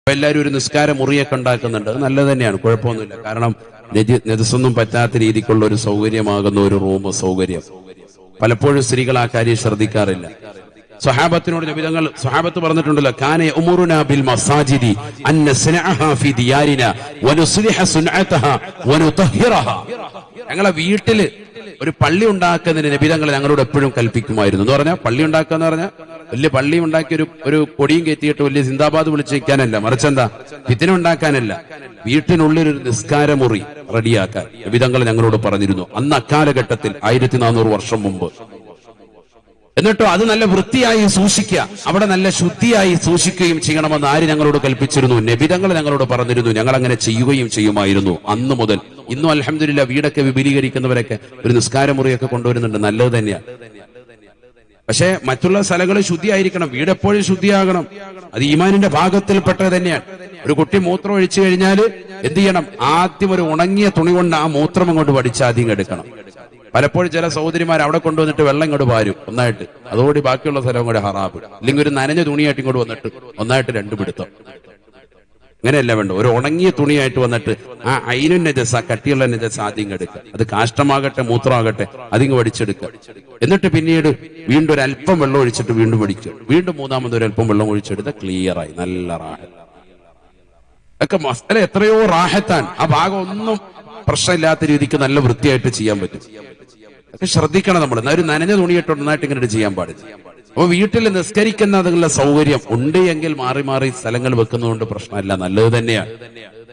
ഇപ്പൊ എല്ലാവരും ഒരു നിസ്കാര മുറിയൊക്കെ ഉണ്ടാക്കുന്നുണ്ട്, അത് നല്ലത് തന്നെയാണ്, കുഴപ്പമൊന്നുമില്ല. കാരണം നജസൊന്നും പറ്റാത്ത രീതിക്കുള്ള ഒരു സൗകര്യമാകുന്ന ഒരു റൂം സൗകര്യം. പലപ്പോഴും സ്ത്രീകൾ ആ കാര്യം ശ്രദ്ധിക്കാറില്ല. സ്വഹാബത്തിനോട് നബിതങ്ങൾ സ്വഹാബത്ത് പറഞ്ഞിട്ടുണ്ടല്ലോ, കാന യഅ്മുറുനാ ബിൽ മസാജിദി അൻ നസ്നഅഹാ ഫി ദിയാരിനാ വനുസ്ലിഹ സുൻഅതഹാ വനുതഹിറഹാ. ഞങ്ങളെ വീട്ടിൽ ഒരു പള്ളി ഉണ്ടാക്കുന്നതിന് നബിതങ്ങൾ ഞങ്ങളോട് എപ്പോഴും കൽപ്പിക്കുമായിരുന്നു. എന്ന് പറഞ്ഞാൽ പള്ളി ഉണ്ടാക്കുക എന്ന് പറഞ്ഞാൽ വലിയ പള്ളി ഉണ്ടാക്കി ഒരു കൊടിയും കയറ്റിയിട്ട് വലിയ സിന്ദാബാദ് വിളിച്ചു വയ്ക്കാനല്ല, മറിച്ചെന്താ ഫിത്ന ഉണ്ടാക്കാനല്ല, വീട്ടിനുള്ളിൽ ഒരു നിസ്കാരമുറി റെഡിയാക്കാൻ നബിതങ്ങൾ ഞങ്ങളോട് പറഞ്ഞിരുന്നു. അന്ന് അക്കാലഘട്ടത്തിൽ 1400 വർഷം മുമ്പ്. എന്നിട്ടോ അത് നല്ല വൃത്തിയായി സൂക്ഷിക്കുക, അവിടെ നല്ല ശുദ്ധിയായി സൂക്ഷിക്കുകയും ചെയ്യണമെന്ന് ആര് ഞങ്ങളോട് കൽപ്പിച്ചിരുന്നു? നബിതങ്ങൾ ഞങ്ങളോട് പറഞ്ഞിരുന്നു. ഞങ്ങൾ അങ്ങനെ ചെയ്യുകയും ചെയ്യുമായിരുന്നു. അന്ന് മുതൽ ഇന്നും അൽഹംദുലില്ലാ വീടൊക്കെ വിപുലീകരിക്കുന്നവരൊക്കെ ഒരു നിസ്കാരമുറിയൊക്കെ കൊണ്ടുവരുന്നുണ്ട്, നല്ലത് തന്നെയാണ്. പക്ഷേ മറ്റുള്ള സ്ഥലങ്ങൾ ശുദ്ധിയായിരിക്കണം, വീടെപ്പോഴും ശുദ്ധിയാകണം. അത് ഈമാനിന്റെ ഭാഗത്തിൽപ്പെട്ടത് തന്നെയാണ്. ഒരു കുട്ടി മൂത്രം ഒഴിച്ചു കഴിഞ്ഞാൽ എന്ത് ചെയ്യണം? ആദ്യം ഒരു ഉണങ്ങിയ തുണി കൊണ്ട് ആ മൂത്രം അങ്ങോട്ട് വടിച്ച് ആദ്യം എടുക്കണം. പലപ്പോഴും ചില സഹോദരിമാർ അവിടെ കൊണ്ടുവന്നിട്ട് വെള്ളം ഇങ്ങോട്ട് പാരും ഒന്നായിട്ട്, അതോടെ ബാക്കിയുള്ള സ്ഥലം കൂടെ ഹറാബ്. അല്ലെങ്കിൽ ഒരു നനഞ്ഞ തുണിയായിട്ട് ഇങ്ങോട്ട് വന്നിട്ട് ഒന്നായിട്ട് 2 പിടുത്തം. അങ്ങനെയല്ല വേണ്ട, ഒരു ഉണങ്ങിയ തുണിയായിട്ട് വന്നിട്ട് ആ അയിനും നജസ, കട്ടിയുള്ള നജസ ആദ്യം എടുക്കുക. അത് കാഷ്ടമാകട്ടെ മൂത്രമാകട്ടെ അതിങ്ങ് വടിച്ചെടുക്കുക. എന്നിട്ട് പിന്നീട് വീണ്ടും ഒരു അല്പം വെള്ളം ഒഴിച്ചിട്ട് വീണ്ടും വടിക്കുക. വീണ്ടും മൂന്നാമത് ഒരു അല്പം വെള്ളം ഒഴിച്ചെടുത്ത് ക്ലിയറായി, നല്ല റാഹത്ത്. ഒക്കെ മസല എത്രയോ റാഹത്താൻ. ആ ഭാഗം ഒന്നും പ്രശ്നമില്ലാത്ത രീതിക്ക് നല്ല വൃത്തിയായിട്ട് ചെയ്യാൻ പറ്റും. ഒക്കെ ശ്രദ്ധിക്കണം നമ്മൾ. ഒരു നനഞ്ഞ തുണിയിട്ട് ഒന്നായിട്ട് ഇങ്ങനെ ചെയ്യാൻ പാടില്ല. അപ്പൊ വീട്ടിൽ നിസ്കരിക്കുന്നതിനുള്ള സൗകര്യം ഉണ്ട് എങ്കിൽ മാറി മാറി സ്ഥലങ്ങൾ വെക്കുന്നതുകൊണ്ട് പ്രശ്നമില്ല, നല്ലത് തന്നെയാണ്,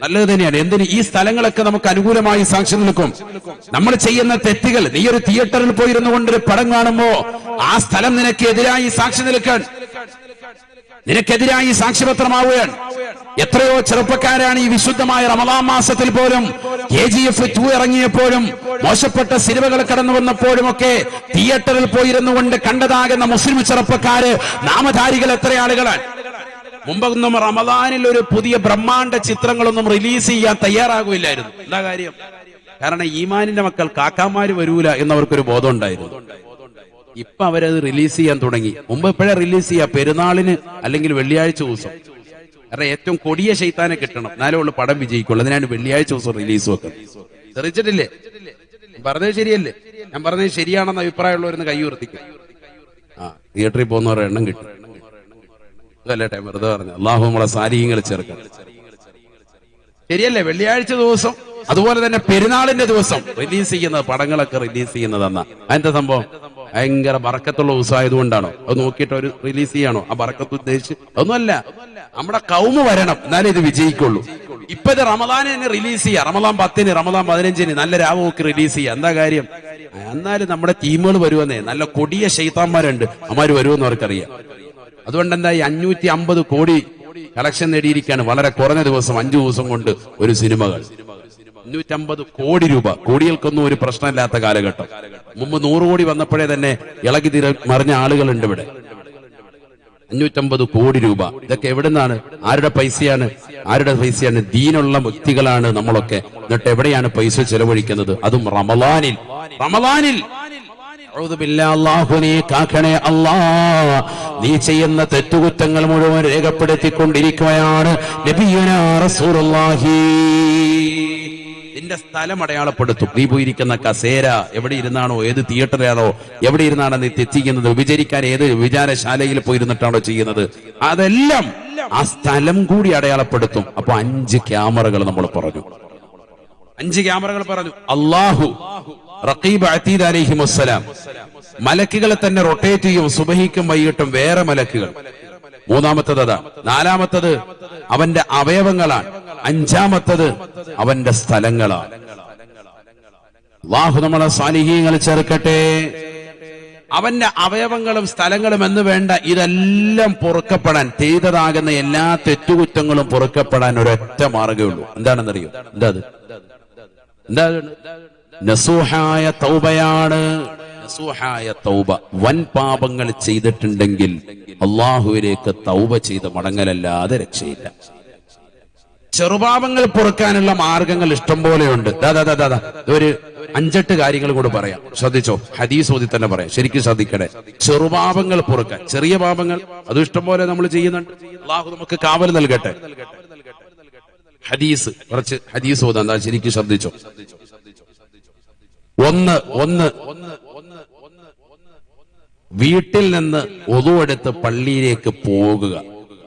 നല്ലത് തന്നെയാണ്. എന്തിന്? ഈ സ്ഥലങ്ങളൊക്കെ നമുക്ക് അനുകൂലമായി സാക്ഷി നിൽക്കും. നമ്മൾ ചെയ്യുന്ന തെറ്റുകൾ, നീ ഒരു തിയേറ്ററിൽ പോയിരുന്നു കൊണ്ടൊരു പടം കാണുമ്പോ ആ സ്ഥലം നിനക്ക് എതിരായി സാക്ഷി നിൽക്കാൻ, നിനക്കെതിരായി സാക്ഷ്യപത്രമാവുകയാണ്. എത്രയോ ചെറുപ്പക്കാരാണ് ഈ വിശുദ്ധമായ റമദാൻ മാസത്തിൽ പോലും KGF 2 ഇറങ്ങിയപ്പോഴും മോശപ്പെട്ട സിനിമകൾ കടന്നു വന്നപ്പോഴും ഒക്കെ തിയേറ്ററിൽ പോയിരുന്നു കൊണ്ട് കണ്ടതാകുന്ന മുസ്ലിം ചെറുപ്പക്കാര് നാമധാരികൾ എത്ര ആളുകളാണ്. മുമ്പൊന്നും റമദാനിൽ ഒരു പുതിയ ബ്രഹ്മാണ്ഡ ചിത്രങ്ങളൊന്നും റിലീസ് ചെയ്യാൻ തയ്യാറാകില്ലായിരുന്നു. എന്താ കാര്യം? കാരണം ഈമാനിന്റെ മക്കൾ കാക്കാമാര് വരൂല എന്നവർക്കൊരു ബോധം ഉണ്ടായിരുന്നു. ഇപ്പൊ അവരത് റിലീസ് ചെയ്യാൻ തുടങ്ങി. മുമ്പ് എപ്പോഴാ റിലീസ് ചെയ്യാ? പെരുന്നാളിന് അല്ലെങ്കിൽ വെള്ളിയാഴ്ച ദിവസം. കാരണം ഏറ്റവും കൊടിയ ശൈത്താനെ കിട്ടണം, എന്നാലേ ഉള്ളു പടം വിജയിക്കുള്ളൂ. അതിനാണ് വെള്ളിയാഴ്ച ദിവസം റിലീസ് വെക്കുന്നത്. തെറിച്ചിട്ടില്ലേ? പറഞ്ഞത് ശരിയല്ലേ? ഞാൻ പറഞ്ഞത് ശരിയാണെന്ന് അഭിപ്രായമുള്ളവരെന്ന് കൈ ഉയർത്തിക്കും. തിയേറ്ററിൽ പോകുന്നവരുടെ എണ്ണം കിട്ടും. അതല്ലേട്ടെ വെറുതെ പറഞ്ഞു. അള്ളാഹു നമ്മളെ സാലിഹ്യങ്ങൾ ചേർക്കണം. ശരിയല്ലേ? വെള്ളിയാഴ്ച ദിവസം, അതുപോലെ തന്നെ പെരുന്നാളിന്റെ ദിവസം റിലീസ് ചെയ്യുന്നത്, പടങ്ങളൊക്കെ റിലീസ് ചെയ്യുന്നത് എന്നാ അതിന്റെ സംഭവം ഭയങ്കര ബറക്കത്തുള്ള ദിവസമായതുകൊണ്ടാണോ? അത് നോക്കിയിട്ട് ഒരു റിലീസ് ചെയ്യാണോ? ആ ബറക്കത്ത് ഉദ്ദേശിച്ച് ഒന്നുമല്ല. നമ്മുടെ കൗമ് വരണം, എന്നാലേ ഇത് വിജയിക്കുള്ളൂ. ഇപ്പൊ ഇത് റമദാന് തന്നെ റിലീസ് ചെയ്യാം. റമദാൻ 10-ന്, റമദാൻ 15-ന് നല്ല രാവ് നോക്കി റിലീസ് ചെയ്യാം. എന്താ കാര്യം? എന്നാലും നമ്മുടെ ടീമുകൾ വരുമെന്നേ, നല്ല കൊടിയ ശൈത്താന്മാരുണ്ട്, അമാര് വരുമെന്ന് അവർക്കറിയാം. അതുകൊണ്ട് എന്താ, 550 കോടി കളക്ഷൻ നേടിയിരിക്കുകയാണ് വളരെ കുറഞ്ഞ ദിവസം, 5 ദിവസം കൊണ്ട് ഒരു സിനിമകൾ. 550 കോടി രൂപ. കോടികൾക്കൊന്നും ഒരു പ്രശ്നമില്ലാത്ത കാലഘട്ടം. മുമ്പ് 100 കോടി വന്നപ്പോഴേ തന്നെ ഇളകി മറിഞ്ഞ ആളുകളുണ്ട് ഇവിടെ. 550 കോടി രൂപ. ഇതൊക്കെ എവിടുന്നാണ്? ആരുടെ പൈസയാണ്? ആരുടെ പൈസയാണ്? ദീനുള്ള വ്യക്തികളാണ് നമ്മളൊക്കെ. എന്നിട്ട് എവിടെയാണ് പൈസ ചെലവഴിക്കുന്നത്? അതും റമദാനിൽ. റമദാനിൽ അല്ലാഹുവിനെ കാക്കണേ അല്ലാ. നീ ചെയ്യുന്ന തെറ്റുകുറ്റങ്ങൾ മുഴുവൻ രേഖപ്പെടുത്തിക്കൊണ്ടിരിക്കുകയാണ് നബിയുനാ റസൂലുള്ളാഹി. നിന്റെ സ്ഥലം അടയാളപ്പെടുത്തും. നീ പോയിരിക്കുന്ന കസേര എവിടെ ഇരുന്നാണോ, ഏത് തിയേറ്ററിലാണോ, എവിടെ ഇരുന്നാണോ നീ തെറ്റിക്കുന്നത്, വിചാരിക്കാൻ ഏത് വിചാരശാലയിൽ പോയിരുന്നിട്ടാണോ ചെയ്യുന്നത്, അതെല്ലാം ആ സ്ഥലം കൂടി അടയാളപ്പെടുത്തും. അപ്പൊ 5 ക്യാമറകൾ നമ്മൾ പറഞ്ഞു. 5 ക്യാമറകൾ പറഞ്ഞു. അല്ലാഹു, റഖീബ് അതീദ് അലൈഹിമുസ്സലാം, മലക്കുകളെ തന്നെ റൊട്ടേറ്റ് ചെയ്യും. സുബഹിക്കും വൈകിട്ടും വേറെ മലക്കുകൾ. 3-മത്തത് അതാ. 4-മത്തത് അവന്റെ അവയവങ്ങളാണ്. 5-മത്തത് അവന്റെ സ്ഥലങ്ങളാണ്. അല്ലാഹു നമ്മളെ സാലിഹീങ്ങൾ ചേർക്കട്ടെ. അവന്റെ അവയവങ്ങളും സ്ഥലങ്ങളും എന്ന് വേണ്ട, ഇതെല്ലാം പൊറുക്കപ്പെടാൻ, ചെയ്തതാകുന്ന എല്ലാ തെറ്റുകുറ്റങ്ങളും പൊറുക്കപ്പെടാൻ ഒരൊറ്റ മാർഗ്ഗമുള്ളൂ. എന്താണെന്നറിയോ? എന്താ? നസൂഹായ തൗബയാണ്. നസൂഹായ തൗബ. വൻ പാപങ്ങൾ ചെയ്തിട്ടുണ്ടെങ്കിൽ അള്ളാഹുവിലേക്ക് തൗബ ചെയ്ത് മടങ്ങലല്ലാതെ രക്ഷയില്ല. ചെറുപാപങ്ങൾ പൊറുക്കാനുള്ള മാർഗങ്ങൾ ഇഷ്ടം പോലെയുണ്ട്. ഒരു 5-8 കാര്യങ്ങൾ കൂടെ പറയാം, ശ്രദ്ധിച്ചോ. ഹദീസ് ഓതി തന്നെ പറയാം, ശരിക്കും ശ്രദ്ധിക്കണേ. ചെറുപാപങ്ങൾ പൊറുക്കാൻ, ചെറിയ പാപങ്ങൾ അത് ഇഷ്ടം പോലെ നമ്മൾ ചെയ്യുന്നുണ്ട്. അള്ളാഹു നമുക്ക് കാവൽ നൽകട്ടെ. ഹദീസ്, കുറച്ച് ഹദീസ് ഓതാം, എന്താ ശരിക്കും ശ്രദ്ധിച്ചോ. ഒന്ന് വീട്ടിൽ നിന്ന് ഒതു എടുത്ത് പള്ളിയിലേക്ക് പോകുക.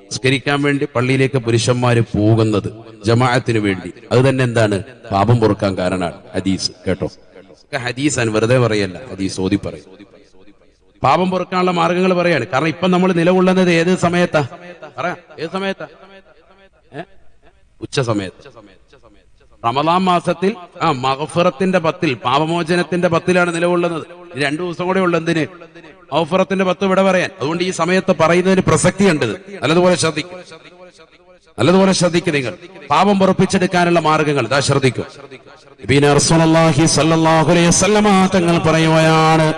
നിസ്കരിക്കാൻ വേണ്ടി പള്ളിയിലേക്ക് പുരുഷന്മാര് പോകുന്നത് ജമാഅത്തിന് വേണ്ടി, അത് തന്നെ എന്താണ്? പാപം പൊറുക്കാൻ കാരണമാണ്. ഹദീസ് കേട്ടോ, ഹദീസാണ്, വെറുതെ പറയല്ല, ഹദീസ് ഓതി പറയും. പാപം പൊറുക്കാനുള്ള മാർഗങ്ങൾ പറയാണ്. കാരണം ഇപ്പൊ നമ്മൾ നിലകൊള്ളുന്നത് ഏത് സമയത്താ? പറയാം, ഏത് സമയത്താ? ഉച്ച സമയത്ത്. റമദാൻ മാസത്തിൽ മഗ്ഫിറത്തിന്റെ 10, പാപമോചനത്തിന്റെ 10ലാണ് നിലകൊള്ളുന്നത്. 2 ദിവസം കൂടെ ഉള്ളു എന്തിന്? മഗ്ഫിറത്തിന്റെ 10 ഇവിടെ പറയാൻ. അതുകൊണ്ട് ഈ സമയത്ത് പറയുന്നതിന് പ്രസക്തിയുണ്ട്. നല്ലതുപോലെ ശ്രദ്ധിക്കും നിങ്ങൾ. പാപം പൊറുപ്പിച്ചെടുക്കാനുള്ള മാർഗങ്ങൾ ഇതാ ശ്രദ്ധിക്കും. റസൂലുള്ളാഹി സ്വല്ലല്ലാഹു അലൈഹി വസല്ലമ തങ്ങൾ പറയുകയാണ്,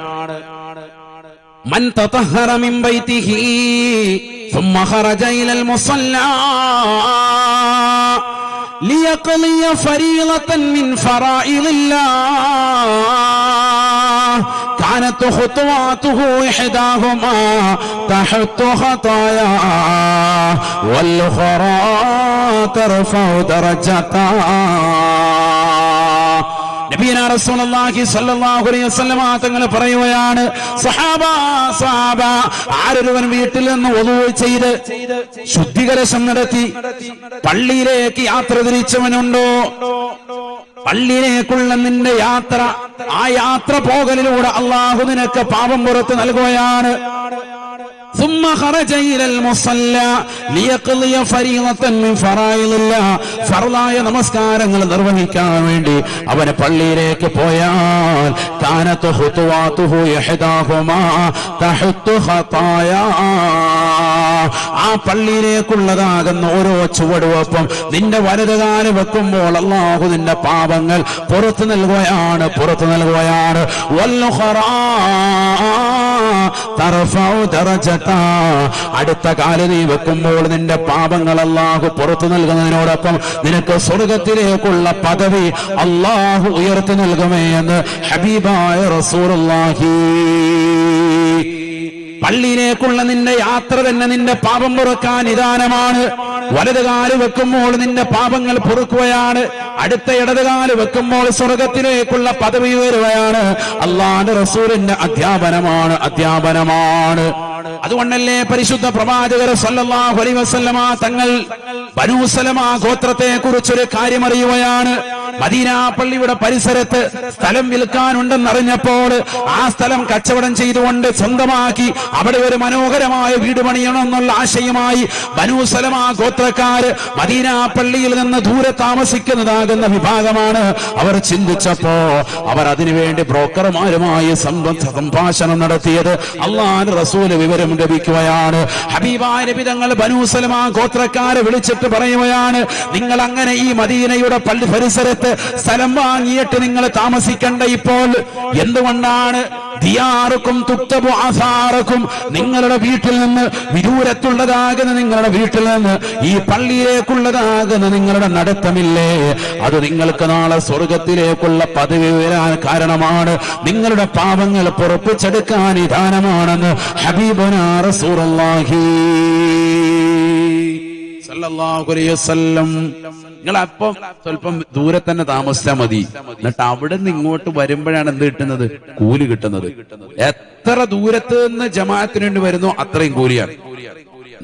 മൻ തതഹറ മിൻ ബൈതിഹി ثم خرج إلى المصلى ليقضي فريضة من فرائض الله كانت خطواته إحداهما تحط خطاياه والأخرى ترفع درجته. നബിയന റസൂലുള്ളാഹി സ്വല്ലല്ലാഹു അലൈഹി വസല്ലമ തങ്ങൾ പറയുകയാണ്, സഹാബ ആരൊരുവൻ വീട്ടിൽ നിന്ന് wudu ചെയ്ത് ശുദ്ധികലശം നടത്തി പള്ളിയിലേക്ക് യാത്ര തിരിച്ചവനുണ്ടോ, പള്ളിയിലേക്കുള്ള നിന്റെ യാത്ര, ആ യാത്ര പോകലിലൂടെ അള്ളാഹു നിനക്ക് പാപം പുറത്ത് നൽകുകയാണ്. ثم خرج إلى المصلى ليقضي فريضة من فرائض الله ഫർളായ നമസ്കാരങ്ങൾ നിർവഹിക്കാൻ വേണ്ടി അവന് പള്ളിയിലേക്ക് പോയാൽ കാനത്ത് ഖുതുവാതുഹു യഹ്ദാഹുമാ തഹത്തു ഖതായാ, ആ പള്ളിയിലേക്കുള്ളതാകുന്ന ഓരോ ചുവടുവെപ്പും നിന്റെ വലതുകാല് വെക്കുമ്പോൾ അല്ലാഹു നിന്റെ പാപങ്ങൾ പുറത്തു നൽകുകയാണ്. വൽഖറാ തർഫഉ ദറജത, അടുത്ത കാല് നീ വെക്കുമ്പോൾ നിന്റെ പാപങ്ങൾ അല്ലാഹു പുറത്തു നൽകുന്നതിനോടൊപ്പം നിനക്ക് സ്വർഗത്തിലേക്കുള്ള പദവി അല്ലാഹു ഉയർത്തി നൽകുമേ എന്ന് ഹബീബായ റസൂലുള്ളാഹി. പള്ളിയിലേക്കുള്ള നിന്റെ യാത്ര തന്നെ നിന്റെ പാപം പൊറുക്കാൻ നിദാനമാണ്. വലതുകാല് വെക്കുമ്പോൾ നിന്റെ പാപങ്ങൾ പൊറുക്കുകയാണ്, അടുത്ത ഇടതുകാല് വെക്കുമ്പോൾ സ്വർഗത്തിലേക്കുള്ള പദവി ഉയരുകയാണ്. അല്ലാഹുവിന്റെ റസൂലിന്റെ അധ്യാപനമാണ്. അതുകൊണ്ടല്ലേ പരിശുദ്ധ പ്രവാചകർ സല്ലല്ലാഹു അലൈഹി വസല്ലമ തങ്ങൾ ബനൂ സലമ ഗോത്രത്തെ കുറിച്ചൊരു കാര്യം അറിയുകയാണ്. മദീന പള്ളിയുടെ പരിസരത്ത് സ്ഥലം വിൽക്കാനുണ്ടെന്നറിഞ്ഞപ്പോൾ ആ സ്ഥലം കച്ചവടം ചെയ്തുകൊണ്ട് സ്വന്തമാക്കി അവിടെ ഒരു മനോഹരമായ വീട് പണിയണമെന്നുള്ള ആശയമായി ബനൂ സലമ ഗോത്രക്കാര് മദീന പള്ളിയിൽ നിന്ന് ദൂരെ താമസിക്കുന്നതാകുന്ന വിഭാഗമാണ്. അവർ ചിന്തിച്ചപ്പോ അവർ അതിനുവേണ്ടി ബ്രോക്കർമാരുമായി സംഭാഷണം നടത്തിയത് അല്ലാഹുവിന്റെ റസൂല് വിവരം ലഭിക്കുകയാണ്. ഹബീബായ നബി തങ്ങൾ ബനൂ സലമ ഗോത്രക്കാരെ വിളിച്ചിട്ട് പറയുകയാണ്, നിങ്ങൾ അങ്ങനെ ഈ മദീനയുടെ പള്ളി പരിസരത്ത് സ്ഥലം വാങ്ങിയിട്ട് നിങ്ങൾ താമസിക്കണ്ട. ഇപ്പോൾ എന്തുകൊണ്ടാണ്? ദിയാറുക്കും തുക്തബു ആസാറക്കും, നിങ്ങളുടെ വീട്ടിൽ നിന്ന് വിദൂരത്തുള്ളതാകുന്ന നിങ്ങളുടെ വീട്ടിൽ നിന്ന് ഈ പള്ളിയിലേക്കുള്ളതാകുന്ന നിങ്ങളുടെ നടത്തമില്ലേ, അത് നിങ്ങൾക്ക് നാളെ സ്വർഗത്തിലേക്കുള്ള പദവി വരാൻ കാരണമാണ്, നിങ്ങളുടെ പാപങ്ങൾ പൊറുപ്പിച്ചെടുക്കാൻ നിദാനമാണെന്ന് ഹബീബുനാ റസൂലുള്ളാഹി സല്ലല്ലാഹു അലൈഹി വസല്ലം. നിങ്ങൾ അപ്പം സ്വല്പം ദൂരെ തന്നെ താമസിച്ചാൽ മതി, എന്നിട്ട് അവിടെ നിന്ന് ഇങ്ങോട്ട് വരുമ്പോഴാണ് എന്ത് കിട്ടുന്നത്? കൂലി കിട്ടുന്നത്. എത്ര ദൂരത്ത് നിന്ന് ജമാഅത്തിന് വേണ്ടി വരുന്നോ അത്രയും കൂലിയാണ്.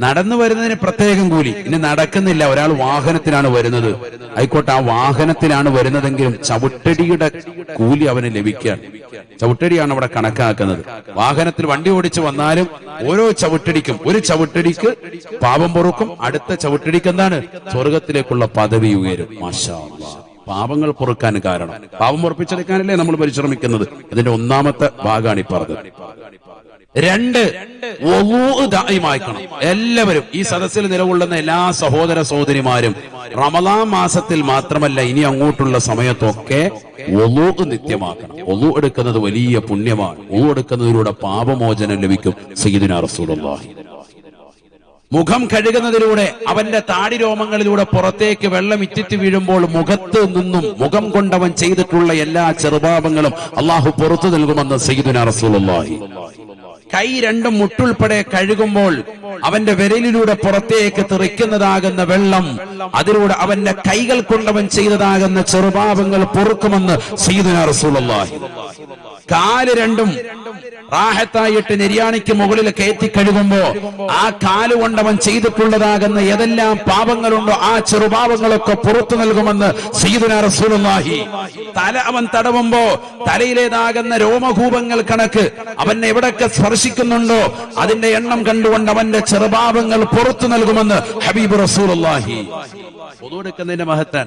നടന്നു വരുന്നതിന് പ്രത്യേകം കൂലി. ഇനി നടക്കുന്നില്ല, ഒരാൾ വാഹനത്തിലാണ് വരുന്നത്, ആയിക്കോട്ടെ, ആ വാഹനത്തിലാണ് വരുന്നതെങ്കിലും ചവിട്ടടിയുടെ കൂലി അവന് ലഭിക്കാൻ. ചവിട്ടടിയാണ് അവിടെ കണക്കാക്കുന്നത്. വാഹനത്തിൽ വണ്ടി ഓടിച്ച് വന്നാലും ഓരോ ചവിട്ടടിക്കും, ഒരു ചവിട്ടടിക്ക് പാപം പൊറുക്കും, അടുത്ത ചവിട്ടടിക്ക് എന്താണ്? സ്വർഗത്തിലേക്കുള്ള പദവി ഉയരും. മാഷാ അല്ലാഹ്. പാപങ്ങൾ പൊറുക്കാൻ കാരണം, പാപം പൊറുപ്പിച്ചെടുക്കാനല്ലേ നമ്മൾ പരിശ്രമിക്കുന്നത്. അതിന്റെ ഒന്നാമത്തെ ഭാഗമാണ് ഈ പറഞ്ഞത്. 2, വുളൂ ദായിമാക്കണം. എല്ലാവരും ഈ സദസ്സിൽ നിലകൊള്ളുന്ന എല്ലാ സഹോദര സഹോദരിമാരും റമദാൻ മാസത്തിൽ മാത്രമല്ല ഇനി അങ്ങോട്ടുള്ള സമയത്തൊക്കെ വുളൂ നിത്യമാക്കണം. വുളൂ എടുക്കുന്നത് വലിയ പുണ്യമാണ്. വുളൂ എടുക്കുന്നതിലൂടെ പാപമോചനം ലഭിക്കും. സയ്യിദുനാ റസൂലുള്ളാഹി മുഖം കഴുകുന്നതിലൂടെ അവന്റെ താടിരോമങ്ങളിലൂടെ പുറത്തേക്ക് വെള്ളം ഇറ്റിറ്റ് വീഴുമ്പോൾ മുഖത്ത് നിന്നും മുഖം കൊണ്ടവൻ ചെയ്തിട്ടുള്ള എല്ലാ ചെറുപാപങ്ങളും അള്ളാഹു പുറത്തു നൽകുമെന്ന് സയ്യിദുനാ റസൂലുള്ളാഹി. കൈ രണ്ടും മുട്ടുൾപ്പെടെ കഴുകുമ്പോൾ അവന്റെ വിരലിലൂടെ പുറത്തേക്ക് തെറിക്കുന്നതാകുന്ന വെള്ളം, അതിലൂടെ അവന്റെ കൈകൾ കൊണ്ടവൻ ചെയ്തതാകുന്ന ചെറുപാപങ്ങൾ പൊറുക്കുമെന്ന് സയ്യിദുനാ റസൂലുള്ളാഹി. കാല് രണ്ടും റാഹത്തായിട്ട് നെര്യാണിക്ക് മുകളിൽ കയറ്റി കഴുകുമ്പോ ആ കാലുകൊണ്ടവൻ ചെയ്തിട്ടുള്ളതാകുന്ന ഏതെല്ലാം പാപങ്ങളുണ്ടോ ആ ചെറുപാപങ്ങളൊക്കെ പുറത്തു നൽകുമെന്ന് സയ്യിദുനാ റസൂലുള്ളാഹി. തല അവൻ തടവുമ്പോ തലയിലേതാകുന്ന രോമകൂപങ്ങൾ കണക്ക് അവൻ എവിടൊക്കെ സ്പർശിക്കുന്നുണ്ടോ അതിന്റെ എണ്ണം കണ്ടുകൊണ്ട് അവന്റെ ചെറുപാപങ്ങൾ പുറത്തു നൽകുമെന്ന് ഹബീബ് റസൂലുള്ളാഹി. ഒളു എടുക്കുന്നതിന്റെ മഹത്താൻ.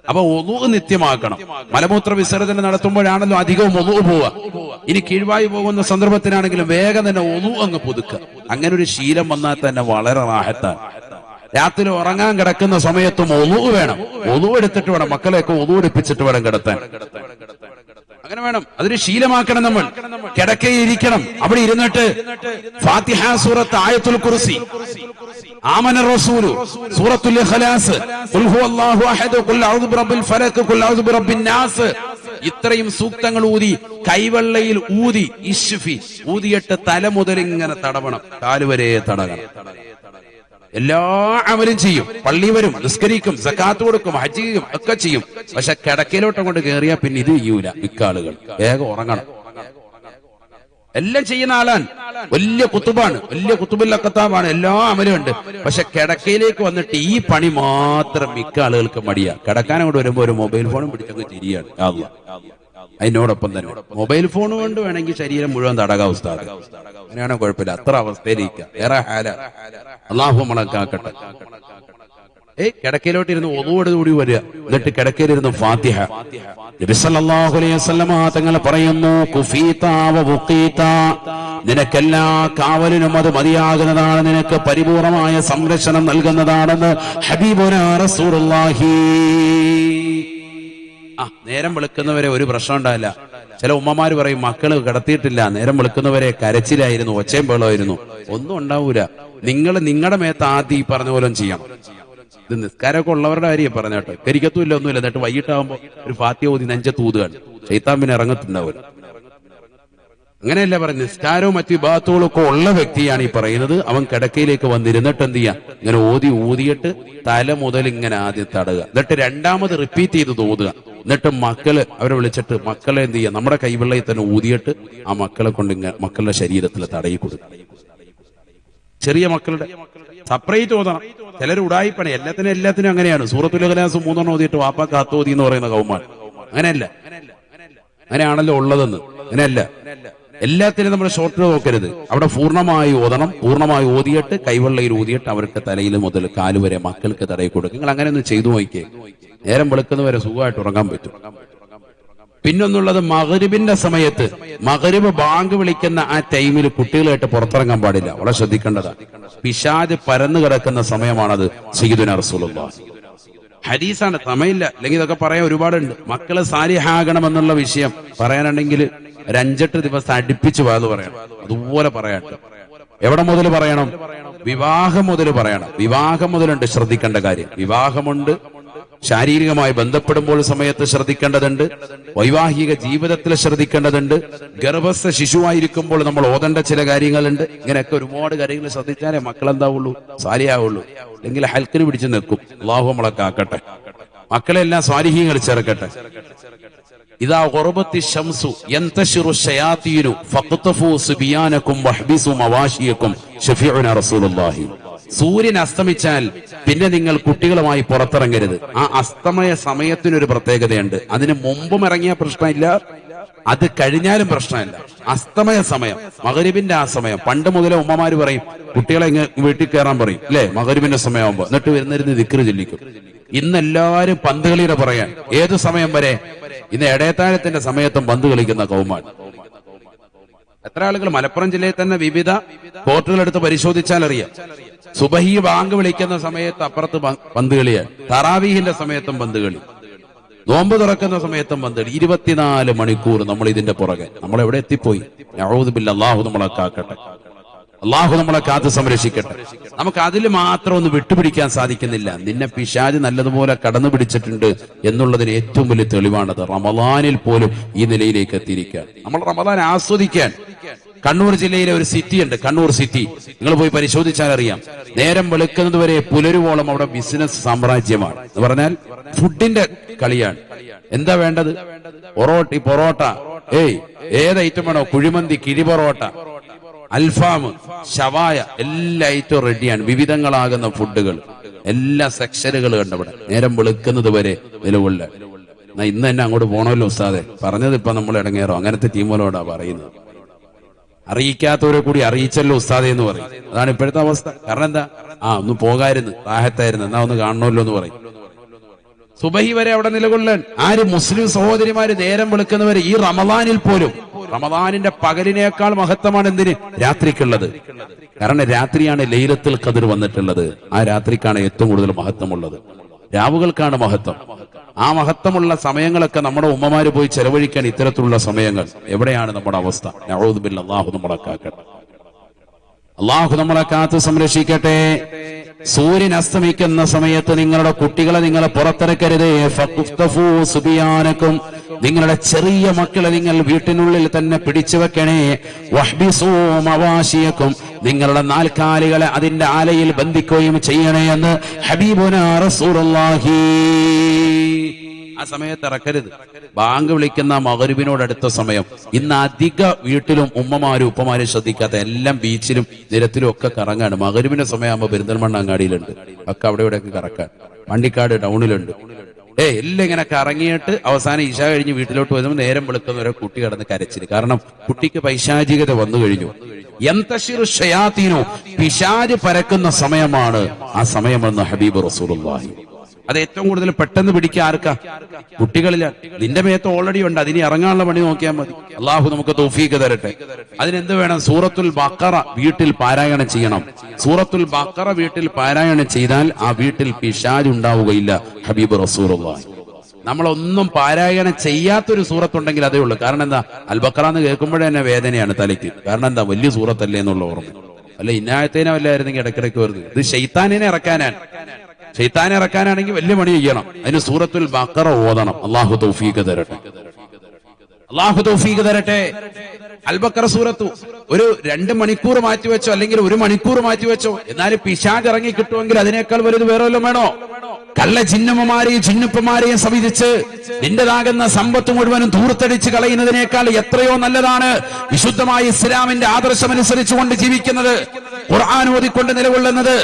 അപ്പൊ ഒളു നിത്യമാക്കണം. മലമൂത്ര വിസർജനം നടത്തുമ്പോഴാണല്ലോ അധികവും ഒളു പോവുക. ഇനി കീഴ്വായി പോകുന്ന സന്ദർഭത്തിനാണെങ്കിലും വേഗം തന്നെ ഒളു അങ്ങ് പുതുക്കുക. അങ്ങനെ ഒരു ശീലം വന്നാൽ തന്നെ വളരെ റാഹത്താണ്. രാത്രി ഉറങ്ങാൻ കിടക്കുന്ന സമയത്തും ഒളു വേണം. ഒളു എടുത്തിട്ട് വേണം, മക്കളെയൊക്കെ ഒളു എടുപ്പിച്ചിട്ട് വേണം കിടത്താൻ. അങ്ങനെ വേണം, അതൊരു ശീലമാക്കണം. നമ്മൾ കിടക്കയിരിക്കണം, അവിടെ ഇരുന്നിട്ട് ഫാത്തിഹ സൂറത്ത്, ആയത്തുൽ കുർസി, ആമന റസൂലു, സൂറത്തുൽ ഇഖ്ലാസ്, ഖുൽ ഹുവല്ലാഹു അഹദ്, ഖുൽ അഊദു ബിറബ്ബിൽ ഫലക്, ഖുൽ അഊദു ബിറബ്ബിൻ നാസ്, ഇത്രയും സൂക്തങ്ങൾ ഊതി കൈവെള്ളയിൽ ഊതി ഇശ്ഫി ഊതിയിട്ട് തല മുതൽ ഇങ്ങനെ തടവണം, കാലുവരെ തടകണം. എല്ലാ അമലും ചെയ്യും, പള്ളി വരും, നിസ്കരിക്കും, സക്കാത്ത് കൊടുക്കും, ഹജ്ജ് ചെയ്യും, ഒക്കെ ചെയ്യും. പക്ഷെ കിടക്കയിലോട്ടം കൊണ്ട് കയറിയാൽ പിന്നെ ഇത് ചെയ്യൂല. മിക്കാളുകൾ വേഗം ഉറങ്ങണം. എല്ലാം ചെയ്യുന്ന ആളാണ്, വലിയ കുത്തുബാണ്, വലിയ കുത്തുബുൽ അഖ്താബാണ്, എല്ലാ അമലും ഉണ്ട്. പക്ഷെ കിടക്കയിലേക്ക് വന്നിട്ട് ഈ പണി മാത്രം മിക്ക ആളുകൾക്ക് മടിയാ. കിടക്കാൻ അങ്ങോട്ട് വരുമ്പോ ഒരു മൊബൈൽ ഫോണും പിടിച്ചങ്ങ് തിരിയാണ്. അതിനോടൊപ്പം തന്നെ മൊബൈൽ ഫോൺ കൊണ്ട് വേണമെങ്കിൽ ശരീരം മുഴുവൻ തടകാ ഉസ്താദ്. അങ്ങനെയാണോ കുഴപ്പമില്ല, അത്ര അവസ്ഥയിലേക്ക് ഏറെ ഹാല. അല്ലാഹു നമ്മളെ കാക്കട്ടെ. കിടക്കയിലോട്ട് ഇരുന്ന് ഒതുവോടുകൂടി വരിക, എന്നിട്ട് കിടക്കയിലിരുന്ന് ഫാത്തിഹ. നബി സല്ലല്ലാഹു അലൈഹി വസല്ലമ തങ്ങൾ പറയുന്നു, കുഫീത വ വുഖീത, നിനക്കെല്ലാ കാവലിനും അത് മതിയാകുന്നതാണ്, നിനക്ക് പരിപൂർണമായ സംരക്ഷണം നൽകുന്നതാണെന്ന് ഹബീബുനാ റസൂലുള്ളാഹി. നേരം വെളുക്കുന്നവരെ ഒരു പ്രശ്നം ഉണ്ടായില്ല. ചില ഉമ്മമാര് പറയും, മക്കള് കിടത്തിയിട്ടില്ല, നേരം വെളുക്കുന്നവരെ കരച്ചിലായിരുന്നു, ഒച്ചയും ബഹളമായിരുന്നു. ഒന്നും ഉണ്ടാവൂല. നിങ്ങൾ നിങ്ങളുടെ മേത്ത് ആദ്യം ഈ പറഞ്ഞ പോലെ ചെയ്യണം. ഇത് നിസ്കാരമൊക്കെ ഉള്ളവരുടെ കാര്യം പറഞ്ഞോട്ടെ. കരിക്കത്തുമില്ല, ഒന്നുമില്ല. എന്നിട്ട് വൈകിട്ടാകുമ്പോ ഒരു ഫാത്തിഹ ഓതി നെഞ്ചത്തൂതുകയാണ്, ശൈത്താൻ പിന്നെ ഇറങ്ങത്തുണ്ടാവില്ല. അങ്ങനെയല്ല പറഞ്ഞ നിസ്കാരവും മറ്റു ഇബാദത്തുകളും ഒക്കെ ഉള്ള വ്യക്തിയാണ് ഈ പറയുന്നത്. അവൻ കിടക്കയിലേക്ക് വന്നിരുന്നിട്ട് എന്ത് ചെയ്യാ, ഇങ്ങനെ ഊതിയിട്ട് തല മുതൽ ഇങ്ങനെ ആദ്യം തടയുക, എന്നിട്ട് രണ്ടാമത് റിപ്പീറ്റ് ചെയ്ത് തോതുക. എന്നിട്ട് മക്കള് അവരെ വിളിച്ചിട്ട് മക്കളെ എന്ത് ചെയ്യുക, നമ്മുടെ കൈവെള്ളയിൽ തന്നെ ഊതിയിട്ട് ആ മക്കളെ കൊണ്ട് ഇങ്ങനെ മക്കളുടെ ശരീരത്തിൽ തടയി കൊടുക്കുക. ചെറിയ മക്കളുടെ സെപ്പറേറ്റ് ഓതണം. ചിലർ ഉടായിപ്പണി, എല്ലാത്തിനും അങ്ങനെയാണ്. സൂറത്തുൽ ഇഖ്ലാസ് 3 ഓതിയിട്ട് വാപ്പാ കാത്തോതി എന്ന് പറയുന്ന കൗമാൻ. അങ്ങനെയല്ല, അങ്ങനെയാണല്ലോ ഉള്ളതെന്ന്. അങ്ങനെയല്ല, എല്ലാത്തിനും നമ്മൾ ഷോർട്ട് നോക്കരുത്. അവിടെ പൂർണ്ണമായി ഓതണം. പൂർണ്ണമായി ഓതിയിട്ട് കൈവെള്ളയിൽ ഊതിയിട്ട് അവർക്ക് തലയിൽ മുതൽ കാലുവരെ മക്കൾക്ക് തടയി കൊടുക്കും. നിങ്ങൾ അങ്ങനെ ഒന്ന് ചെയ്തു നോക്കിയേ, നേരം വെളുക്കുന്നവരെ സുഖമായിട്ട് ഉറങ്ങാൻ പറ്റും. പിന്നൊന്നുള്ളത്, മഗ്രിബിന്റെ സമയത്ത്, മഗ്രിബ് ബാങ്ക് വിളിക്കുന്ന ആ ടൈമിൽ കുട്ടികളായിട്ട് പുറത്തിറങ്ങാൻ പാടില്ല. വളരെ ശ്രദ്ധിക്കേണ്ടതാണ്. പിശാച് പരന്നു കിടക്കുന്ന സമയമാണത്. സയ്യിദുനാ റസൂലുള്ളാഹി ഹദീസാണ്, സമയമില്ല. അല്ലെങ്കിൽ ഇതൊക്കെ പറയാൻ ഒരുപാടുണ്ട്. മക്കള് സാലിഹാകണമെന്നുള്ള വിഷയം പറയാനുണ്ടെങ്കിൽ 5-8 ദിവസം അടുപ്പിച്ച് വാത് പറയണം. അതുപോലെ പറയട്ടെ. എവിടെ മുതൽ പറയണം? വിവാഹം മുതൽ പറയണം. വിവാഹം മുതലുണ്ട് ശ്രദ്ധിക്കേണ്ട കാര്യം. വിവാഹമുണ്ട്, ശാരീരികമായി ബന്ധപ്പെടുമ്പോൾ സമയത്ത് ശ്രദ്ധിക്കേണ്ടതുണ്ട്, വൈവാഹിക ജീവിതത്തിൽ ശ്രദ്ധിക്കേണ്ടതുണ്ട്, ഗർഭസ്ഥ ശിശുവായിരിക്കുമ്പോൾ നമ്മൾ ഓതേണ്ട ചില കാര്യങ്ങളുണ്ട്. ഇങ്ങനെയൊക്കെ ഒരുപാട് കാര്യങ്ങൾ ശ്രദ്ധിച്ചാലേ മക്കളെന്താവുള്ളൂ, സാലിയാവുള്ളൂ. അല്ലെങ്കിൽ ഹൽക്കിന് പിടിച്ചു നിൽക്കും. അല്ലാഹു നമ്മളെ കാക്കട്ടെ. മക്കളെല്ലാം സ്വാലിഹീങ്ങൾ ചേർക്കട്ടെ. ഇദാ ഖുർബത്തി ശംസു യന്തശിറു ശയാതീനു ഫഖ്തഫു സുബിയാനകും വഹ്ബിസു മവാശിയകും ശഫീഉനാ റസൂലുള്ളാഹി. സൂര്യൻ അസ്തമിച്ചാൽ പിന്നെ നിങ്ങൾ കുട്ടികളുമായി പുറത്തിറങ്ങരുത്. ആ അസ്തമയ സമയത്തിനൊരു പ്രത്യേകതയുണ്ട്. അതിന് മുമ്പും ഇറങ്ങിയ പ്രശ്നമില്ല, അത് കഴിഞ്ഞാലും പ്രശ്നമില്ല. അസ്തമയ സമയം, മഗ്രിബിന്റെ ആ സമയം. പണ്ട് മുതലേ ഉമ്മമാര് പറയും, കുട്ടികളെ വീട്ടിൽ കയറാൻ പറയും അല്ലെ, മഗ്രിബിന്റെ സമയമാകുമ്പോ. എന്നിട്ട് വരുന്നിരുന്ന് ദിക്റ് ചൊല്ലിക്കും. ഇന്ന് എല്ലാവരും പന്ത് കളിയുടെ പറയാൻ. ഏതു സമയം വരെ? ഇന്ന് ഇടയത്താഴത്തിന്റെ സമയത്തും പന്ത് കളിക്കുന്ന കൗമാൻ. എത്ര ആളുകൾ മലപ്പുറം ജില്ലയിൽ തന്നെ വിവിധ കോർട്ടുകളെടുത്ത് പരിശോധിച്ചാൽ അറിയാം. സുബഹി ബാങ്ക് വിളിക്കുന്ന സമയത്ത് അപ്പുറത്ത് പന്ത് കളിയാണ്. തറാവീഹിന്റെ സമയത്തും പന്ത് കളി, നോമ്പ് തുറക്കുന്ന സമയത്തും പന്ത് കളി. 24 മണിക്കൂർ നമ്മൾ ഇതിന്റെ പുറകെ. നമ്മൾ എവിടെ എത്തിപ്പോയി? നഊദു ബില്ലാഹ്. അല്ലാഹു നമ്മളെ കാക്കട്ടെ. അല്ലാഹു നമ്മളെ കാത്ത് സംരക്ഷിക്കട്ടെ. നമുക്ക് അതിൽ മാത്രം ഒന്ന് വിട്ടുപിടിക്കാൻ സാധിക്കുന്നില്ല. നിന്നെ പിശാച് നല്ലതുപോലെ കടന്നു പിടിച്ചിട്ടുണ്ട് എന്നുള്ളതിന് ഏറ്റവും വലിയ തെളിവാണത്. റമദാനിൽ പോലും ഈ നിലയിലേക്ക് എത്തിയിരിക്കാൻ, നമ്മൾ റമദാൻ ആസ്വദിക്കാൻ കണ്ണൂർ ജില്ലയിലെ ഒരു സിറ്റി ഉണ്ട്, കണ്ണൂർ സിറ്റി. നിങ്ങൾ പോയി പരിശോധിച്ചാൽ അറിയാം. നേരം വെളുക്കുന്നത് വരെ പുലരുവോളം അവിടെ ബിസിനസ് സാമ്രാജ്യമാണ്. എന്ന് പറഞ്ഞാൽ ഫുഡിന്റെ കളിയാണ്. എന്താ വേണ്ടത്? പൊറോട്ട, ഏത് ഐറ്റം വേണോ, കുഴിമന്തി, കിഴി പൊറോട്ട, അൽഫാം, ഷവായ, എല്ലാ ഐറ്റവും റെഡിയാണ്. വിവിധങ്ങളാകുന്ന ഫുഡുകൾ, എല്ലാ സെക്ഷനുകൾ കണ്ടവിടെ നേരം വെളുക്കുന്നത് വരെ നിലകൊള്ള. ഇന്ന് തന്നെ അങ്ങോട്ട് പോണമല്ലോ ഉസ്താദെ, പറഞ്ഞത് ഇപ്പൊ നമ്മൾ ഇടങ്ങേറോ, അങ്ങനത്തെ ടീമുകളോടാ പറയുന്നത്. അറിയിക്കാത്തവരെ കൂടി അറിയിച്ചല്ലോ ഉസ്താദെ എന്ന് പറയും. അതാണ് ഇപ്പോഴത്തെ അവസ്ഥ. കാരണം എന്താ, ഒന്ന് പോകായിരുന്നു, റാഹത്തായിരുന്നു, എന്നാ ഒന്ന് കാണണമല്ലോ എന്ന് പറയും. സുബഹി വരെ അവിടെ നിലകൊള്ളാൻ ആര്? മുസ്ലിം സഹോദരിമാര് നേരം വെളുക്കുന്നവര്. ഈ റമദാനിൽ പോലും, റമദാനിന്റെ പകലിനേക്കാൾ മഹത്വമാണ് എന്തിന്? രാത്രിക്കുള്ളത്. കാരണം രാത്രിയാണ് ലൈലത്തുൽ ഖദ്ർ വന്നിട്ടുള്ളത്. ആ രാത്രിക്കാണ് ഏറ്റവും കൂടുതൽ മഹത്വമുള്ളത്. രാവുകൾക്കാണ് മഹത്വം. ആ മഹത്വമുള്ള സമയങ്ങളൊക്കെ നമ്മുടെ ഉമ്മമാര് പോയി ചെലവഴിക്കാൻ ഇത്തരത്തിലുള്ള സമയങ്ങൾ. എവിടെയാണ് നമ്മുടെ അവസ്ഥ? നഊദു ബില്ലാഹ്. അല്ലാഹു നമ്മളെ കാക്കട്ടെ, അല്ലാഹു നമ്മളെ കാത്ത് സംരക്ഷിക്കട്ടെ. സൂര്യൻ അസ്തമിക്കുന്ന സമയത്ത് നിങ്ങളുടെ കുട്ടികളെ നിങ്ങൾ പുറത്തിറക്കരുത്. ഫഖുഫ്തഫൂ സുബിയാനക്കും, നിങ്ങളുടെ ചെറിയ മക്കളെ നിങ്ങൾ വീട്ടിനുള്ളിൽ തന്നെ പിടിച്ചു വെക്കണേ. വഹ്ബിസൂ മവാശിയക്കും, നിങ്ങളുടെ നാൽക്കാലികളെ അതിന്റെ ആലയിൽ ബന്ധിക്കുകയും ചെയ്യണേ എന്ന് ഹബീബുനാ റസൂലുള്ളാഹി. ആ സമയത്ത് ഇറക്കരുത്. ബാങ്ക് വിളിക്കുന്ന മഗ്‌രിബിനോട് അടുത്ത സമയം. ഇന്ന് അധിക വീട്ടിലും ഉമ്മമാരും ഉപ്പമാരും ശ്രദ്ധിക്കാത്ത, എല്ലാം ബീച്ചിലും നിരത്തിലും ഒക്കെ കറങ്ങാണ്. മഗ്‌രിബിന്റെ സമയമാകുമ്പോ പെരിന്തൽമണ്ണ അങ്ങാടിയിലുണ്ട്, ഒക്കെ അവിടെ ഇവിടെയൊക്കെ കറക്കാൻ. വണ്ടിക്കാട് ടൗണിലുണ്ട്. എല്ലാം ഇങ്ങനെ കറങ്ങിയിട്ട് അവസാനം ഇശ കഴിഞ്ഞ് വീട്ടിലോട്ട് വരുമ്പോൾ നേരം വെളുക്കുന്നവരെ കുട്ടി കിടന്ന് കരച്ചില്. കാരണം കുട്ടിക്ക് പൈശാചികത വന്നു കഴിഞ്ഞു. യന്തശിറു ശയാതീനു, പിശാച് പരക്കുന്ന സമയമാണ് ആ സമയമെന്ന് ഹബീബ് റസൂലുള്ളാഹി. അത് ഏറ്റവും കൂടുതൽ പെട്ടെന്ന് പിടിക്കുക ആർക്കാ? കുട്ടികളില്ല. നിന്റെ മേത്ത് ഓൾറെഡി ഉണ്ട്, അതിന് ഇറങ്ങാനുള്ള പണി നോക്കിയാൽ മതി. അള്ളാഹു നമുക്ക് തൗഫീഖ് തരട്ടെ. അതിനെന്ത് വേണം? സൂറത്തുൽ ബഖറ വീട്ടിൽ പാരായണം ചെയ്യണം. സൂറത്തുൽ ബഖറ വീട്ടിൽ പാരായണം ചെയ്താൽ ആ വീട്ടിൽ പിശാച് ഉണ്ടാവുകയില്ല. ഹബീബ് റസൂലുള്ളാഹി. നമ്മളൊന്നും പാരായണം ചെയ്യാത്തൊരു സൂറത്തുണ്ടെങ്കിൽ അതേ ഉള്ളൂ. കാരണം എന്താ? അൽ ബഖറ എന്ന് കേൾക്കുമ്പോഴേ തന്നെ വേദനയാണ് തലയ്ക്ക്. കാരണം എന്താ? വലിയ സൂറത്തല്ലേ എന്നുള്ള ഓർമ്മ. അല്ല ഇന്നായത്തേനെ വല്ലായിരുന്നെങ്കിൽ ഇടയ്ക്കിടയ്ക്ക് വരുന്നത്. ഇത് ശൈത്താനിനെ ഇറക്കാനാണ്. ശൈത്താനെ ഇറക്കാനാണെങ്കിൽ വലിയ പണി ചെയ്യണം. അതിന് സൂറത്തുൽ ബഖറ ഓതണം. അല്ലാഹു തൗഫീഖ് തരട്ടെ, അല്ലാഹു തൗഫീഖ് തരട്ടെ. അൽ ബഖറ സൂറത്തു ഒരു 2 മണിക്കൂർ മാറ്റിവെച്ചോ, അല്ലെങ്കിൽ 1 മണിക്കൂർ മാറ്റിവെച്ചോ, എന്നാലും പിശാച് ഇറങ്ങി കിട്ടുമെങ്കിൽ അതിനേക്കാൾ വലുത് വേറെ വല്ലതും വേണോ? കള്ള ചിന്നമ്മമാരെയും ചിന്നുപ്പമാരെയും സവിധിച്ച് നിന്റേതാകുന്ന സമ്പത്ത് മുഴുവനും ധൂർത്തടിച്ച് കളയുന്നതിനേക്കാൾ എത്രയോ നല്ലതാണ് വിശുദ്ധമായ ഇസ്ലാമിന്റെ ആദർശമനുസരിച്ചുകൊണ്ട് ജീവിക്കുന്നത്, ഖുർആൻ ഓതിക്കൊണ്ട് നിലകൊള്ളുന്നത്.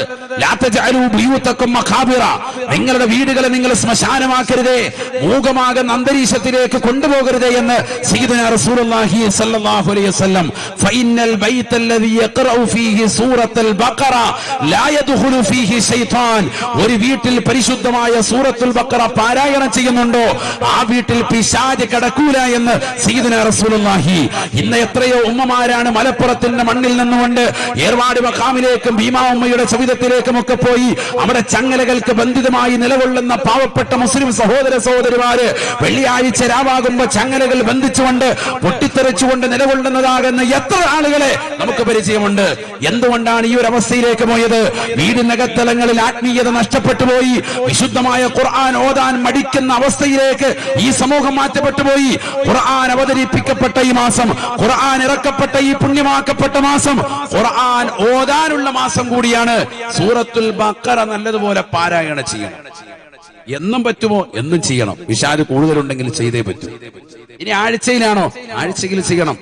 ലാ തജഅലൂ ബുയൂതക്കും മഖാബിറ, നിങ്ങളുടെ വീടുകളെ നിങ്ങൾ ശ്മശാനമാക്കരുതേ, മൂകമാകുന്ന അന്തരീക്ഷത്തിലേക്ക് കൊണ്ടുപോകരുതേ എന്ന് സയ്യിദുനാ റസൂലുള്ളാഹി സ്വല്ലല്ലാഹു അലൈഹി വസല്ലം. ഫഇന്നൽ ബൈത്തല്ലദീ യഖറഉ ഫീഹി സൂറത്തുൽ ബഖറ ലാ യദ്ഖുലു ഫീഹി ശൈത്താൻ, ഒരു വീട്ടിൽ പരിശുദ്ധമായ സൂറത്തുൽ ബഖറ പാരായണം ചെയ്യുന്നുണ്ടോ ആ വീട്ടിൽ പിശാച് കടക്കൂല എന്ന് സയ്യിദുനാ റസൂലുള്ളാഹി. ഇന്ന് എത്രയോ ഉമ്മമാരാണ് മലപ്പുറത്തിന്റെ മണ്ണിൽ നിന്നുകൊണ്ട് ഏർവാട് മഖാമിലേക്കും ഭീമാ ഉമ്മയുടെ സവിധത്തിലേക്കും ഒക്കെ പോയി അവിടെ ചങ്ങലകൾക്ക് ബന്ധിതമായി നിലകൊള്ളുന്ന പാവപ്പെട്ട മുസ്ലിം സഹോദര സഹോദരിമാര് വെള്ളിയാഴ്ച രാവാകുമ്പോ ചങ്ങലകൾ ബന്ധിച്ചുകൊണ്ട് പൊട്ടിത്തെറിച്ചുകൊണ്ട് നിലകൊള്ളുന്നതാകുന്ന എത്ര ആളുകളെ നമുക്ക് പരിചയമുണ്ട്. എന്തുകൊണ്ടാണ് ഈ ഒരു അവസ്ഥയിലേക്ക് പോയത്? വീടിനകത്തലങ്ങളിൽ ആത്മീയത നഷ്ടപ്പെട്ടു പോയി. വിശുദ്ധമായ ഖുർആൻ ഓതാൻ മടിക്കുന്ന അവസ്ഥയിലേക്ക് ഈ സമൂഹം മാറ്റപ്പെട്ടു പോയി. ഖുർആൻ അവതരിപ്പിക്കപ്പെട്ട ഈ മാസം, ഖുർആൻ ഇറക്കപ്പെട്ട ഈ പുണ്യമാക്കപ്പെട്ട മാസം, ഖുർആൻ ഓതാനുള്ള മാസം കൂടിയാണ്. സൂറത്തുൽ ബഖറ നല്ലതുപോലെ പാരായണം ചെയ്യണം. എന്നും പറ്റുമോ? എന്നും ചെയ്യണം. പിശാച് കൂടുതലുണ്ടെങ്കിൽ ചെയ്തേ പറ്റൂ. ഇനി ആഴ്ചയിലാണോ? ആഴ്ചയിൽ ചെയ്യണം.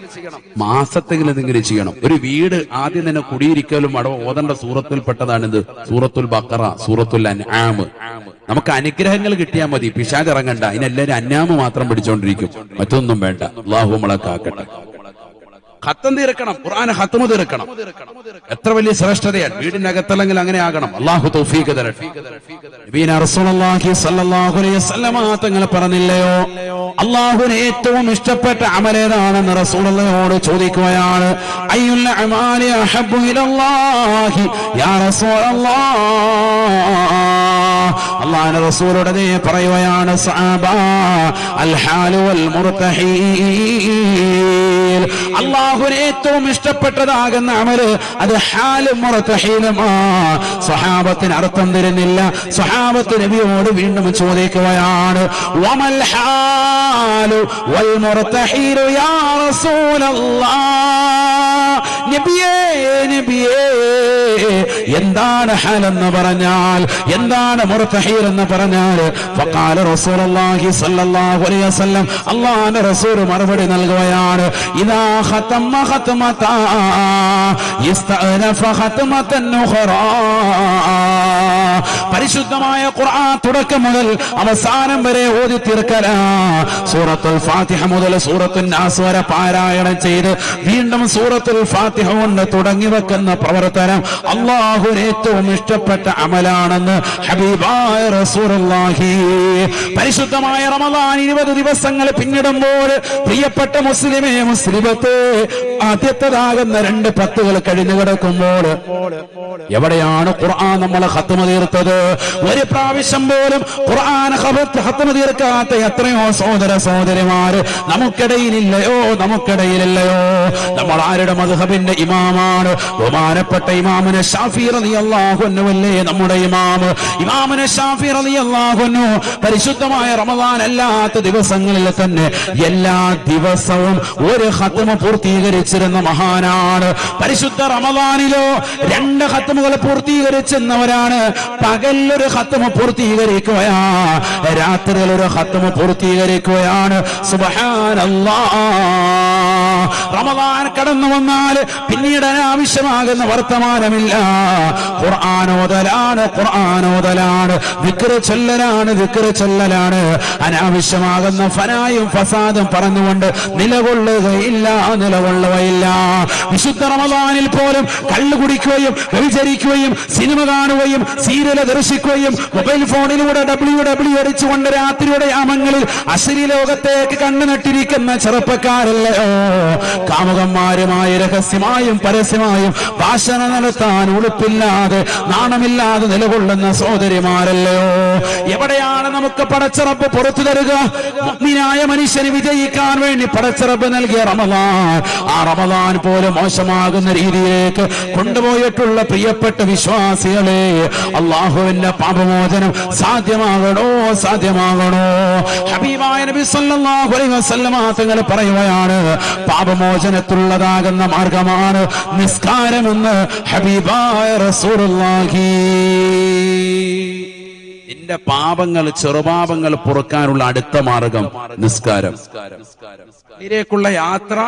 മാസത്തെങ്കിലും എന്തെങ്കിലും ചെയ്യണം. ഒരു വീട് ആദ്യം തന്നെ കുടിയിരിക്കലും ഓതേണ്ട സൂറത്തിൽ പെട്ടതാണിത്. സൂറത്തുൽ ബഖറ, സൂറത്തുൽ അൻആം. നമുക്ക് അനുഗ്രഹങ്ങൾ കിട്ടിയാൽ മതി, പിശാച് ഇറങ്ങണ്ട. ഇതിനെല്ലാവരും അന്നാമ് മാത്രം പിടിച്ചോണ്ടിരിക്കും, മറ്റൊന്നും വേണ്ട. അല്ലാഹു നമ്മളെ കാക്കട്ടെ. ഖത്തം തീർക്കണം, ഖുർആൻ ഖത്മ തീർക്കണം. എത്ര വലിയ ശ്രേഷ്ഠതയാണ്. വീടിന്റെ അകത്തല്ലെങ്കിൽ അങ്ങനെ ആകണം. അല്ലാഹു തൗഫീഖ് തരട്ടെ. നബിയനാ റസൂലുള്ളാഹി സ്വല്ലല്ലാഹു അലൈഹി വസല്ലമ തങ്ങൾ പറഞ്ഞില്ലയോ, അല്ലാഹുവിന് ഏറ്റവും ഇഷ്ടപ്പെട്ട അമൽ ഏതാണെന്ന് റസൂലുള്ളാഹിയോട് ചോദിക്കുകയാണ്. അയ്യുൽ അമാലി അഹബ്ബു ഇലല്ലാഹി യാ റസൂലല്ലാഹ്. അല്ലാഹുവിന്റെ റസൂലോട് പറയുകയാണ്, സഅബ അൽ ഹാലു വൽ മുർതഹീൽ. അല്ലാഹുവിന് ഏറ്റവും ഇഷ്ടപ്പെട്ടതാകുന്ന അമല് അത് ഹാലും മുർതഹീലുമാ. സ്വഹാബത്തിന് അർത്ഥം തരുന്നില്ല. സ്വഹാബത്ത് നബിയോട് വീണ്ടും ചോദിക്കുകയാണ്, വമൽ ഹാലു വൽ മുർതഹീലു യാ റസൂലല്ലാഹ്. നബിയേ നബിയേ എന്താണ് ഹാലെന്ന് പറഞ്ഞാൽ, എന്താണ് മുർതഹീൽ എന്ന് പറഞ്ഞാൽ, ഫഖാല റസൂലുള്ളാഹി സ്വല്ലല്ലാഹു അലൈഹി വസല്ലം, അല്ലാഹുവിന്റെ റസൂൽ മറുപടി നൽകുകയാണ്, ഇദാ ഖതമ ഖതമതാ യസ്തഅനഫ ഖതമതൻ ഉഖറാ. പരിശുദ്ധമായ ഖുർആൻ തുടക്കം മുതൽ അവസാനം വരെ ഓതി തീർക്കലാ. സൂറത്തുൽ ഫാത്തിഹ മുതൽ സൂറത്തുൻ നാസ് വരെ പാരായണം ചെയ്ത് വീണ്ടും സൂറത്തുൽ ഫാത്തിഹ കൊണ്ട് തുടങ്ങി വെക്കുന്ന പ്രവർത്തനം അല്ലാഹുവിന് ഏറ്റവും ഇഷ്ടപ്പെട്ട അമലാണെന്ന് ഹബീബായ റസൂലുള്ളാഹി. പരിശുദ്ധമായ റമദാൻ 20 ദിവസങ്ങൾ പിന്നിടുമ്പോൾ പ്രിയപ്പെട്ട മുസ്ലിമേ മുസ്ലിമത്തെ, ആദ്യത്തേതാകുന്ന 2 പത്തുകൾ കഴിഞ്ഞു കിടക്കുമ്പോൾ എവിടെയാണ് ഖുർആൻ നമ്മൾ ഖത്മ തീർത്തത്? ഒരു പ്രാവശ്യം പോലും ഖുർആൻ ഖത്മ തീർക്കാത്ത എത്രയോ സഹോദര സഹോദരിമാര് നമുക്കിടയിലില്ലയോ, നമുക്കിടയിലില്ലയോ? നമ്മൾ ആരുടെ മദ്ഹബിന്റെ ഇമാമാണ്? ബഹുമാനപ്പെട്ട ഇമാമുന ശാഫി റളിയല്ലാഹു അൻഹു അല്ലേ നമ്മുടെ ഇമാമ്? ഇമാമുന ശാഫി റളിയല്ലാഹു അൻഹു പരിശുദ്ധമായ റമദാൻ അല്ലാത്ത ദിവസങ്ങളിൽ തന്നെ എല്ലാ ദിവസവും ഒരു ഖത്മ പൂർത്തീകരിച്ചിരുന്ന മഹാനാണ്. പരിശുദ്ധ റമദാനിലോ 2 ഖത്മുകൾ പൂർത്തീകരിച്ചവരാണ്. പകലൊരു ഖത്മ പൂർത്തീകരിക്കുകയാ, രാത്രിയിൽ ഒരു ഖത്മ പൂർത്തീകരിക്കുകയാണ്. സുബ്ഹാനല്ലാഹ്. റമദാൻ കടന്നു വന്നാൽ പിന്നീട് അനാവശ്യമാകുന്ന വർത്തമാനമില്ല. ഖുർആനോദലാണ്, ഖുർആനോദലാണ്, ദിക്ർ ചൊല്ലലാണ്, ദിക്ർ ചൊല്ലലാണ്. അനാവശ്യമാകുന്ന ഫനായും ഫസാദും പറഞ്ഞുകൊണ്ട് നിലകൊള്ളുകയില്ല, നിലകൊള്ളുകയില്ല. വിശുദ്ധ റമദാനിൽ പോലും കള്ളു കുടിക്കുകയും വ്യഭിചരിക്കുകയും സിനിമ കാണുകയും സീരിയൽ ദർശിക്കുകയും മൊബൈൽ ഫോണിലൂടെ ഡബ്ല്യു അടിച്ചുകൊണ്ട് രാത്രിയുടെ യാമങ്ങളിൽ അശ്ലീല ലോകത്തേക്ക് കണ്ണു നട്ടിരിക്കുന്ന ചെറുപ്പക്കാരല്ലയോ? കാമുകന്മാരുമായി രഹസ്യമായും പരസ്യമായും ഭാഷണ നടത്താൻ ഉളുപ്പില്ലാതെ നാണമില്ലാതെ നിലകൊള്ളുന്ന സഹോദരിമാരല്ലയോ? എവിടെയാണ് നമുക്ക് പടച്ചറപ്പ് പുറത്തു തരുക? മുഅ്മിനായ മനുഷ്യന് വിജയിക്കാൻ വേണ്ടി പടച്ചറപ്പ് നൽകിയ റമദാൻ, ആ റമദാൻ പോലും മോശമാകുന്ന രീതിയിലേക്ക് കൊണ്ടുപോയിട്ടുള്ള പ്രിയപ്പെട്ട വിശ്വാസികളെ, അല്ലാഹുവിന്റെ പാപമോചനം സാധ്യമാകണോ, സാധ്യമാകണോ? ഹബീബായ നബി സല്ലല്ലാഹു അലൈഹി വസല്ലം തങ്ങൾ പറയുകയാണ്, പാപമോചനത്തിലുള്ളതാകുന്ന മാർഗമാണ് നിസ്കാരമെന്ന് ഹബീബായ റസൂലുള്ളാഹി. നിന്റെ പാപങ്ങൾ, ചെറുപാപങ്ങൾ പൊറുക്കാനുള്ള അടുത്ത മാർഗം നിസ്കാരം. ഇതിലേക്കുള്ള യാത്ര,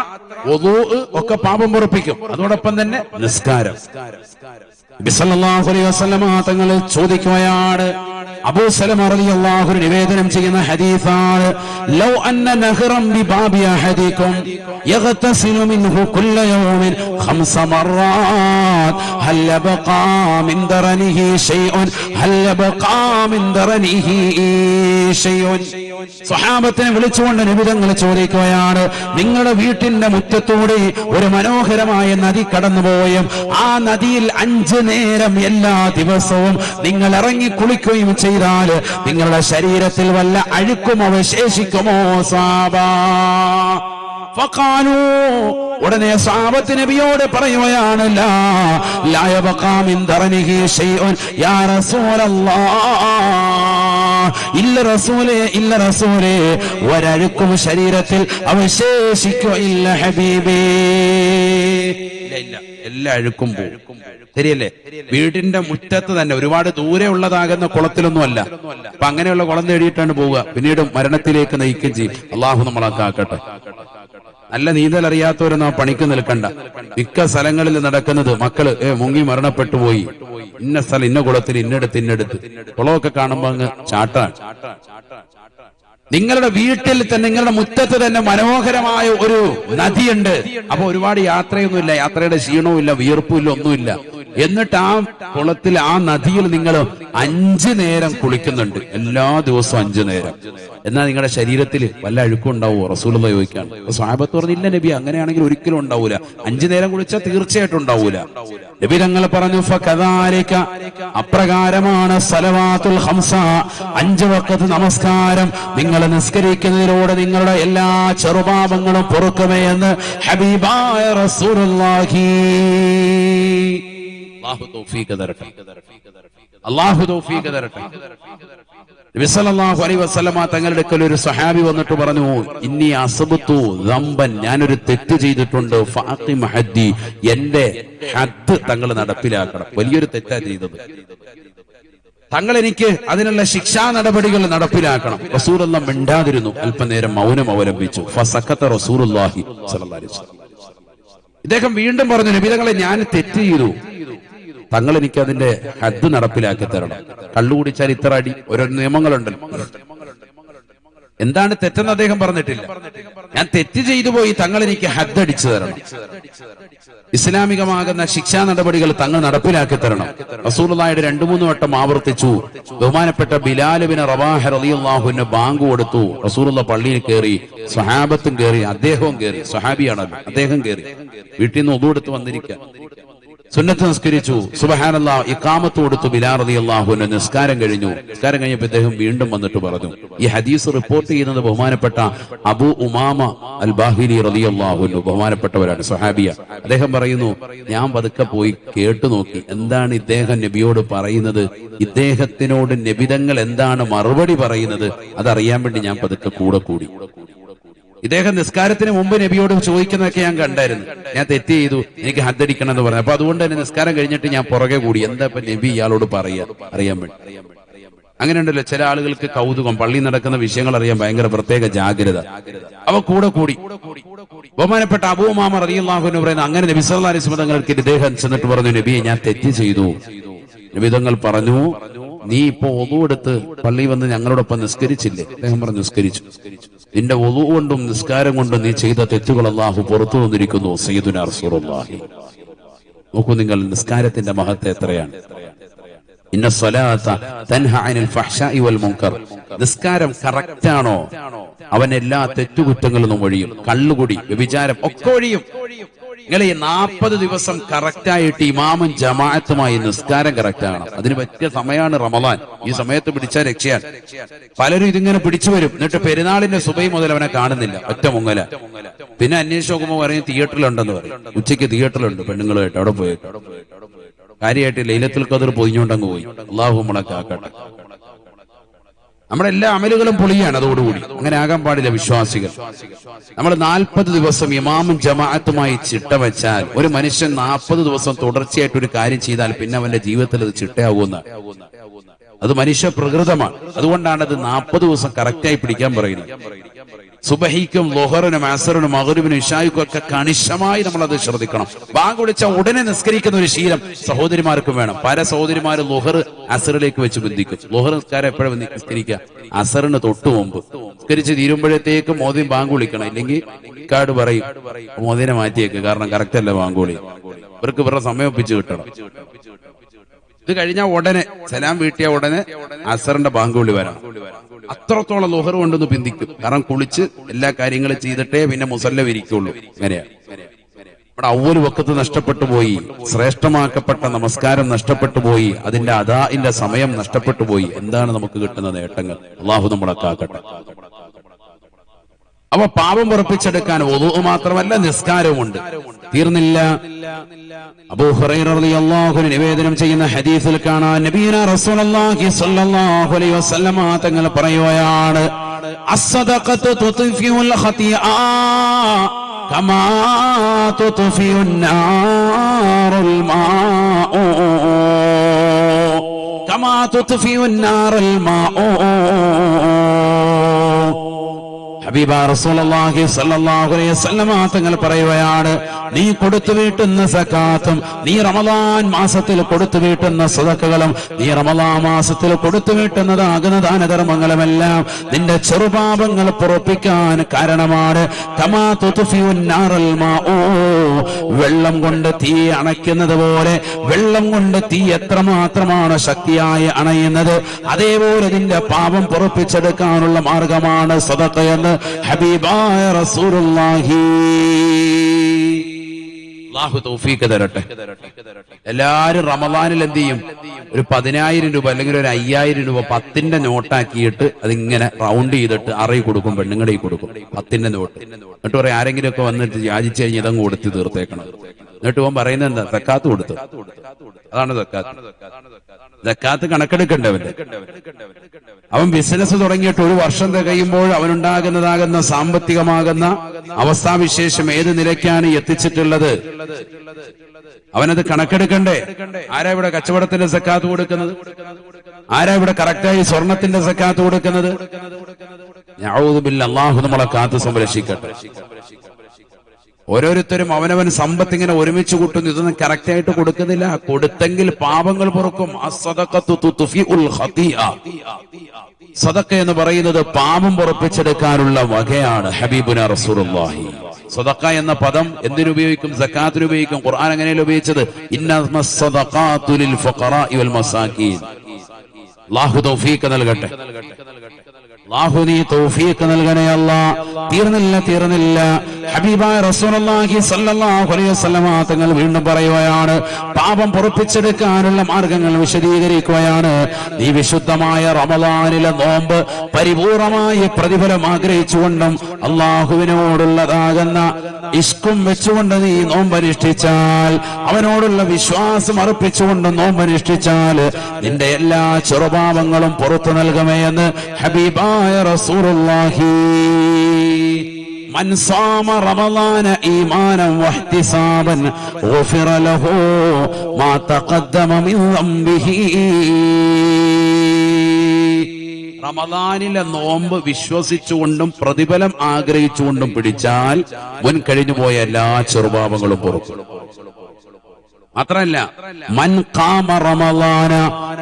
വുളൂ ഒക്കെ പാപം പൊറുപ്പിക്കും. അതോടൊപ്പം തന്നെ നിസ്കാരം. നബി സല്ലല്ലാഹു അലൈഹി വസല്ലം തങ്ങൾ ചോദിക്കുകയാണ്, അബൂ സലമ റളിയല്ലാഹു അൻഹു നിവേദനം ചെയ്യുന്ന ഹദീസാണ്, ലൗ അന്ന നഹറൻ ബിബാബി അഹദികും യഗ്തസിലു മിൻഹു കുല്ല യൗമിൻ 5 മററാത്ത് ഹൽ യബ്ഖാ മിൻ ദറനിഹി ഷൈഉൻ, ഹൽ യബ്ഖാ മിൻ ദറനിഹി ഷൈഉൻ. സ്വഹാബത്തിനെ വിളിച്ചുകൊണ്ട് നബി തങ്ങൾ ചോദിക്കുകയാണ്, നിങ്ങളുടെ വീട്ടിന്റെ മുറ്റത്തൂടെ ഒരു മനോഹരമായ നദി കടന്നുപോയും ആ നദിയിൽ 5 നേരം എല്ലാ ദിവസവും നിങ്ങൾ ഇറങ്ങി കുളിക്കുകയും ചെയ്താൽ നിങ്ങളുടെ ശരീരത്തിൽ വല്ല അഴുക്കും അവശേഷിക്കുമോ സാബാ? ഫഖാലു, ഉടനെ സഹാബത്ത് നബിയോട് പറയുകയാണ്, ലാ യബ്ഖാ മിൻ ദറനിഹി ഷൈഉൻ യാ റസൂലല്ലാഹ്. ഇല്ല റസൂലേ, ഇല്ല റസൂലേ, ഒരഴുക്കും ശരീരത്തിൽ അവശേഷിക്കുകയില്ല ഹബീബേ. ഇല്ല, എല്ലാ അഴുക്കും പോകും. ശരിയല്ലേ? വീടിന്റെ മുറ്റത്ത് തന്നെ, ഒരുപാട് ദൂരെ ഉള്ളതാകുന്ന കുളത്തിലൊന്നും അല്ല. അപ്പൊ അങ്ങനെയുള്ള കുളം തേടിയിട്ടാണ് പോവുക, പിന്നീട് മരണത്തിലേക്ക് നയിക്കുകയും ചെയ്യും. അള്ളാഹു നമ്മളെ കാക്കട്ടെ. നല്ല നീന്തൽ അറിയാത്തവരൊന്നും ആ പണിക്ക് നിൽക്കണ്ട. മിക്ക സ്ഥലങ്ങളിൽ നടക്കുന്നത് മക്കള് മുങ്ങി മരണപ്പെട്ടു പോയി, ഇന്ന സ്ഥലം, ഇന്ന കുളത്തിൽ, ഇന്നടുത്ത് കുളമൊക്കെ കാണുമ്പോ അങ്ങ് ചാട്ടാൻ. നിങ്ങളുടെ വീട്ടിൽ തന്നെ, നിങ്ങളുടെ മുറ്റത്ത് തന്നെ മനോഹരമായ ഒരു നദിയുണ്ട്. അപ്പൊ ഒരുപാട് യാത്രയൊന്നുമില്ല, യാത്രയുടെ ക്ഷീണവും ഇല്ല, വിയർപ്പും ഇല്ല, ഒന്നുമില്ല. എന്നിട്ട് ആ കുളത്തിൽ, ആ നദിയിൽ നിങ്ങൾ 5 നേരം കുളിക്കുന്നുണ്ട്, എല്ലാ ദിവസവും 5 നേരം. എന്നാൽ നിങ്ങളുടെ ശരീരത്തിൽ വല്ല അഴുക്കും ഉണ്ടാവുമോ? റസൂലുള്ളാഹി ചോദിക്കാണ്. സ്വഹാബത്ത് പറഞ്ഞില്ല നബി, അങ്ങനെയാണെങ്കിൽ ഒരിക്കലും ഉണ്ടാവൂല. 5 നേരം കുളിച്ചാൽ തീർച്ചയായിട്ടും ഉണ്ടാവൂല. നബി തങ്ങൾ പറഞ്ഞു, ഫകദാലിക, അപ്രകാരമാണ് സലവാത്തുൽ ഖംസ, 5 വഖത്ത് നമസ്കാരം നിങ്ങൾ നിസ്കരിക്കുന്നതിലൂടെ നിങ്ങളുടെ എല്ലാ ചെറുപാപങ്ങളും പൊറുക്കുമേ എന്ന് ഹബീബായ റസൂലുള്ളാഹി. അല്ലാഹു തൗഫീഖ് തരട്ടെ. അള്ളാഹു തൗഫീഖ് തരട്ടെ. നബി സല്ലല്ലാഹു അലൈഹി വസല്ലമ തങ്ങളുടെ അടുക്കൽ ഒരു സഹാബി വന്നിട്ട് പറഞ്ഞു, ഇന്നി അസബതു ദംബൻ, ഞാനൊരു തെറ്റ് ചെയ്തിട്ടുണ്ട്, ഫഅഖിം ഹദ്ദി, എന്റെ ഹദ് തങ്ങൾ നടപ്പിലാക്കണം. വലിയൊരു തെറ്റാ ചെയ്തത്, തങ്ങൾ എനിക്ക് അതിനുള്ള ശിക്ഷാ നടപടികൾ നടപ്പിലാക്കണം. റസൂലുള്ളാഹി മിണ്ടാതിരുന്നു, അല്പനേരം മൗനം അവലംബിച്ചു. ഫസക്കത റസൂലുള്ളാഹി സ്വല്ലല്ലാഹു അലൈഹി വസല്ലം. ഇദ്ദേഹം വീണ്ടും പറഞ്ഞു, നബി തങ്ങളെ ഞാൻ തെറ്റ് ചെയ്തു, തങ്ങൾ എനിക്ക് അതിന്റെ ഹദ് നടപ്പിലാക്കി തരണം. കള്ളു കുടിച്ചാൽ ഇത്ര അടി, ഓരോ നിയമങ്ങളുണ്ടല്ലോ. എന്താണ് തെറ്റെന്ന് അദ്ദേഹം പറഞ്ഞിട്ടില്ല. ഞാൻ തെറ്റ് ചെയ്തു പോയി, തങ്ങൾ എനിക്ക് ഹദ് അടിച്ചു തരണം, ഇസ്ലാമികമാകുന്ന ശിക്ഷാ നടപടികൾ തങ്ങൾ നടപ്പിലാക്കി തരണം. റസൂലുള്ളാഹിയുടെ 2-3 വട്ടം ആവർത്തിച്ചു. ബഹുമാനപ്പെട്ട ബിലാൽ ഇബ്നു റവാഹ റളിയല്ലാഹു അൻഹു ബാങ്ക് കൊടുത്തു. റസൂലുള്ളാഹി പള്ളിയിൽ കയറി, സ്വഹാബത്തും കയറി, അദ്ദേഹവും കയറി. സ്വഹാബിയാണല്ലോ, അദ്ദേഹം കയറി, വീട്ടിൽ നിന്ന് ഒതു എടുത്ത് വന്നിരിക്കുക. സുന്നത്ത് നിസ്കരിച്ചു, സുബ്ഹാനല്ലാഹ്, ഇഖാമത്ത് കൊടുത്തു. ബിലാൽ റളിയല്ലാഹു അൻഹു നിസ്കാരം കഴിഞ്ഞു. നിസ്കാരം കഴിഞ്ഞപ്പോൾ ഇദ്ദേഹം വീണ്ടും വന്നിട്ട് പറഞ്ഞു, ഈ ഹദീസ് റിപ്പോർട്ട് ചെയ്യുന്നത് ബഹുമാനപ്പെട്ട അബൂ ഉമാമ അൽ ബാഹിലി റളിയല്ലാഹു അൻഹു, ബഹുമാനപ്പെട്ടവരാണ്, സ്വഹാബിയ. അദ്ദേഹം പറയുന്നു, ഞാൻ പതുക്കെ പോയി കേട്ടു നോക്കി, എന്താണ് ഇദ്ദേഹം നബിയോട് പറയുന്നത്, ഇദ്ദേഹത്തിനോട് നബിതങ്ങൾ എന്താണ് മറുപടി പറയുന്നത്, അതറിയാൻ വേണ്ടി ഞാൻ പതുക്കെ കൂടെ കൂടി. ഇദ്ദേഹം നിസ്കാരത്തിന് മുമ്പ് നബിയോട് ചോദിക്കുന്നതൊക്കെ ഞാൻ കണ്ടായിരുന്നു. ഞാൻ തെറ്റ് ചെയ്തു, എനിക്ക് ഹദ്ദടിക്കണം എന്ന് പറഞ്ഞു. അപ്പൊ അതുകൊണ്ട് തന്നെ നിസ്കാരം കഴിഞ്ഞിട്ട് ഞാൻ പുറകെ കൂടി, എന്താ ഇപ്പൊ നബി ഇയാളോട് പറയാ, അറിയാൻ വേണ്ടി. അങ്ങനെ ഉണ്ടല്ലോ ചില ആളുകൾക്ക് കൗതുകം, പള്ളി നടക്കുന്ന വിഷയങ്ങൾ അറിയാൻ ഭയങ്കര പ്രത്യേക ജാഗ്രത. അവ കൂടെ കൂടി. ബഹുമാനപ്പെട്ട അബൂ ഉമാമ റളിയല്ലാഹു അൻഹു പറയുന്നു, അങ്ങനെ നബി സല്ലല്ലാഹു അലൈഹി വസല്ലം തങ്ങൾക്ക് ഇദ്ദേഹം ചെന്നിട്ട് പറഞ്ഞു, നബിയെ ഞാൻ തെറ്റ് ചെയ്തു. നബി തങ്ങൾ പറഞ്ഞു, നീ ഇപ്പൊ ഒളു എടുത്ത് പള്ളി വന്ന് ഞങ്ങളോടൊപ്പം നിസ്കരിച്ചില്ലേ? അദ്ദേഹം പറഞ്ഞു, നിസ്കരിച്ചു. നിന്റെ ഒളു കൊണ്ടും നിസ്കാരം കൊണ്ടും നീ ചെയ്ത തെറ്റുകൾ അല്ലാഹു പുറത്തു വന്നിരിക്കുന്നു. സയ്യിദുനാ റസൂലുള്ളാഹി. നോക്കൂ നിങ്ങൾ, നിസ്കാരത്തിന്റെ മഹത്വം എത്രയാണ്. ഇന്ന സ്വലാത്ത തൻഹ അനിൽ ഫഹ്ശാഇ വൽ മുൻകർ. നിസ്കാരം കറക്റ്റ് ആണോ, അവൻ എല്ലാ തെറ്റുകുറ്റങ്ങളിൽ നിന്നും ഒഴിയും. കള്ളുകുടി, വ്യഭിചാരം ഒക്കെ ഒഴിയും. നിങ്ങൾ ഈ 40 ദിവസം കറക്റ്റായിട്ട് ഇമാമും ജമാഅത്തുമായി നിസ്കാരം കറക്റ്റ് ആണ്. അതിന് പറ്റിയ സമയമാണ് റമദാൻ. ഈ സമയത്ത് പിടിച്ചാൽ രക്ഷയാണ്. പലരും ഇതിങ്ങനെ പിടിച്ചു വരും, എന്നിട്ട് പെരുന്നാളിന്റെ സുബൈ മുതൽ അവനെ കാണുന്നില്ല, ഒറ്റ മുങ്ങല. പിന്നെ അന്വേഷിച്ച് നോക്കുമ്പോൾ പറയും തിയേറ്ററിലുണ്ടെന്ന് പറയും. ഉച്ചയ്ക്ക് തിയേറ്ററിലുണ്ട് പെണ്ണുങ്ങളുമായിട്ട്, അവിടെ പോയിട്ട് കാര്യമായിട്ട് ലൈലത്തുൽ ഖദർ പൊതിഞ്ഞുകൊണ്ടങ്ങ് പോയി. അല്ലാഹു നമ്മളെ കാക്കട്ടെ. നമ്മുടെ എല്ലാ അമലുകളും പൊളിയാണ് അതോടുകൂടി. അങ്ങനെ ആകാൻ പാടില്ല വിശ്വാസികൾ. നമ്മൾ 40 ദിവസം ഇമാമും ജമാഅത്തുമായി ചിട്ട വെച്ചാൽ, ഒരു മനുഷ്യൻ 40 ദിവസം തുടർച്ചയായിട്ട് ഒരു കാര്യം ചെയ്താൽ പിന്നെ അവന്റെ ജീവിതത്തിൽ അത് ചിട്ടയാകുന്ന, അത് മനുഷ്യ പ്രകൃതമാണ്. അതുകൊണ്ടാണ് അത് 40 ദിവസം കറക്റ്റായി പിടിക്കാൻ പറയുന്നത്. സുബഹിക്കും ളുഹറിനും അസറിനും മഗ്രിബിനും ഇശായിക്കും ഒക്കെ കണിശമായി നമ്മൾ അത് ശ്രദ്ധിക്കണം. ബാങ്ക് വിളിച്ച ഉടനെ നിസ്കരിക്കുന്ന ഒരു ശീലം സഹോദരിമാർക്കും വേണം. പല സഹോദരിമാരും ളുഹർ അസറിലേക്ക് വെച്ച് ബന്ധിക്കും. ളുഹർ നിസ്കാരം എപ്പോഴും നിസ്കരിക്കുക, അസറിന് തൊട്ടു മുമ്പ്. നിസ്കരിച്ച് തീരുമ്പോഴത്തേക്കും മോദിയും ബാങ്ക് വിളിക്കണം, ഇല്ലെങ്കിൽ കാർഡ് പറയും മോദിനെ മാറ്റിയേക്ക്, കാരണം കറക്റ്റ് അല്ല ബാങ്ക് വിളി. ഇവർക്ക് ഇവരുടെ സമയം ഒപ്പിച്ച് കിട്ടണം. ഇത് കഴിഞ്ഞാൽ ഉടനെ സലാം വീട്ടിയ ഉടനെ അസറിന്റെ ബാങ്ക് വിളി വരണം. അത്രത്തോളം ളുഹർ കൊണ്ടൊന്ന് പിന്തിക്കും. കാരണം കുളിച്ച് എല്ലാ കാര്യങ്ങളും ചെയ്തിട്ടേ പിന്നെ മുസല്ല വിരിക്കുള്ളൂ. അങ്ങനെയാണ്. നമ്മുടെ അവ്വല് വഖത്ത് നഷ്ടപ്പെട്ടു പോയി, ശ്രേഷ്ഠമാക്കപ്പെട്ട നമസ്കാരം നഷ്ടപ്പെട്ടു പോയി, അതിന്റെ അദാഇന്റെ സമയം നഷ്ടപ്പെട്ടു പോയി. എന്താണ് നമുക്ക് കിട്ടുന്ന നേട്ടങ്ങൾ? അല്ലാഹു നമ്മളെ കാക്കട്ടെ. അവ പാപം ഉറപ്പിച്ചെടുക്കാൻ വുളൂ മാത്രമല്ല നിസ്കാരവുമുണ്ട്. തീർന്നില്ല. അബൂ ഹുറൈറ റളിയല്ലാഹു അൻഹു നിവേദനം ചെയ്യുന്ന ഹദീസിൽ കാണാൻ നബിയുനാ റസൂലുള്ളാഹി സ്വല്ലല്ലാഹു അലൈഹി വസല്ലമ തങ്ങൾ പറയുകയാണ്, അസ്സദഖത്തു തുത്ഫിഉൽ ഖതിആ കമാ തുത്ഫിഉൻ നാറുൽ മാഉ കമാ തുത്ഫിഉൻ നാറുൽ മാഉ. ഹബീബ റസൂലുള്ളാഹി സ്വല്ലല്ലാഹു അലൈഹി വസല്ലമ തങ്ങൾ പറയുകയാണ്, നീ കൊടുത്തു വീട്ടുന്ന സകാത്തും, നീ റമദാൻ മാസത്തിൽ കൊടുത്തു വീട്ടുന്ന സദഖകളും, നീ റമദാൻ മാസത്തിൽ കൊടുത്തു വീട്ടുന്നതാകുന്ന ദാനധർമ്മങ്ങളുമെല്ലാം നിന്റെ ചെറുപാപങ്ങൾ പുറപ്പിക്കാൻ കാരണമാണ്. കമാ തുത്ഫിഉൻ നാറൽ മാഉ. വെള്ളം കൊണ്ട് തീ അണയ്ക്കുന്നത് പോലെ, വെള്ളം കൊണ്ട് തീ എത്രമാത്രമാണ് ശക്തിയായി അണയുന്നത്, അതേപോലെ നിന്റെ പാപം പുറപ്പിച്ചെടുക്കാനുള്ള മാർഗമാണ് സദഖ എന്ന് ഹബീബായ റസൂലുള്ളാഹി. അല്ലാഹു തൗഫീഖ് തരട്ടെ. എല്ലാരും റമദാനിൽ എന്ത് ചെയ്യും? ഒരു 10,000 രൂപ അല്ലെങ്കിൽ ഒരു 5,000 രൂപ 10ന്റെ നോട്ടാക്കിയിട്ട് അതിങ്ങനെ റൗണ്ട് ചെയ്തിട്ട് അറയി കൊടുക്കും, പെണ്ണുങ്ങളെ കൊടുക്കും 10ന്റെ നോട്ട്. എന്നിട്ട് പറയും ആരെങ്കിലും ഒക്കെ വന്നിട്ട് യാചിച്ചു കഴിഞ്ഞ് ഇതങ്ങ് കൊടുത്ത് തീർത്തേക്കണം. എന്നിട്ട് ഇവൻ പറയുന്നത് എന്താ? സക്കാത്ത് കൊടുത്തു. അതാണ് സക്കാത്ത്. സക്കാത്ത് കണക്കെടുക്കേണ്ടവന്റെ. അവൻ ബിസിനസ് തുടങ്ങിയിട്ട് 1 വർഷം തികയുമ്പോൾ അവനുണ്ടാകുന്നതാകുന്ന സാമ്പത്തികമാകുന്ന അവസ്ഥാവിശേഷം ഏത് നിലയ്ക്കാണ് എത്തിച്ചിട്ടുള്ളത്, അവനത് കണക്കെടുക്കണ്ടേ? ആരാ ഇവിടെ കച്ചവടത്തിന്റെ സക്കാത്ത് കൊടുക്കുന്നത്? ആരാ ഇവിടെ കറക്റ്റായി സ്വർണത്തിന്റെ സക്കാത്ത് കൊടുക്കുന്നത്? യഊദു ബില്ലാഹ്, അല്ലാഹു നമ്മളെ കാത്ത് സംരക്ഷിക്കട്ടെ. ഓരോരുത്തരും അവനവൻ സമ്പത്ത് ഇങ്ങനെ ഒരുമിച്ച് കൂട്ടുന്നു, ഇതൊന്നും കറക്റ്റ് ആയിട്ട് കൊടുക്കുന്നില്ല. കൊടുത്തെങ്കിൽ പാപങ്ങൾ പൊറുക്കും. സദഖ എന്ന് പറയുന്നത് പാപം പൊറുപ്പിച്ചെടുക്കാനുള്ള വകയാണ്. ഹബീബുന റസൂലുള്ളാഹി സദഖ എന്ന പദം എന്തിനുപയോഗിക്കും? സക്കാത്തിന് ഉപയോഗിക്കും. ഖുർആൻ അങ്ങനെയല്ല ഉപയോഗിച്ചത്. ഇന്നമസ് സദഖാതു ലിൽ ഫഖറാഇ വൽ മസാകീൻ. അല്ലാഹു തൗഫീഖ് നൽകട്ടെ. അല്ലാഹു നീ തൗഫീഖ് നൽകണേ അല്ലാഹ്. തീർന്നില്ല. ഹബീബായ റസൂലുള്ളാഹി സ്വല്ലല്ലാഹു അലൈഹി വസല്ലമ തങ്ങൾ വീണ്ടും പറയുകയാണ്, പാപം പൊറുപ്പിച്ചെടുക്കാനുള്ള മാർഗങ്ങൾ വിശദീകരിക്കുകയാണ്. നീ വിശുദ്ധമായ റമളാനിലെ നോമ്പ് പരിപൂർണമായ പ്രതിഫലം ആഗ്രഹിച്ചുകൊണ്ടും അല്ലാഹുവിനോടുള്ളതാകുന്ന ഇഷ്കും വെച്ചുകൊണ്ട് നീ നോമ്പനുഷ്ഠിച്ചാൽ, അവനോടുള്ള വിശ്വാസം അർപ്പിച്ചുകൊണ്ട് നോമ്പനുഷ്ഠിച്ചാൽ നിന്റെ എല്ലാ ചെറുപാപങ്ങളും പുറത്തു നൽകുമേ എന്ന് ഹബീബായ റസൂലുള്ളാഹി. മൻ സാമ റമളാന ഈമാനൻ വഹ്തിസാബൻ ഗുഫിറ ലഹു മാ തഖദ്ദമ മിൻ ദംബിഹി. റമളാനിലെ നോമ്പ് വിശ്വസിച്ചുകൊണ്ടും പ്രതിഫലം ആഗ്രഹിച്ചുകൊണ്ടും പിടിച്ചാൽ മുൻ കഴിഞ്ഞുപോയ എല്ലാ ചെറുപാപങ്ങളും പുറത്തു. മാത്രല്ല, മൻ ഖാമ റമളാന,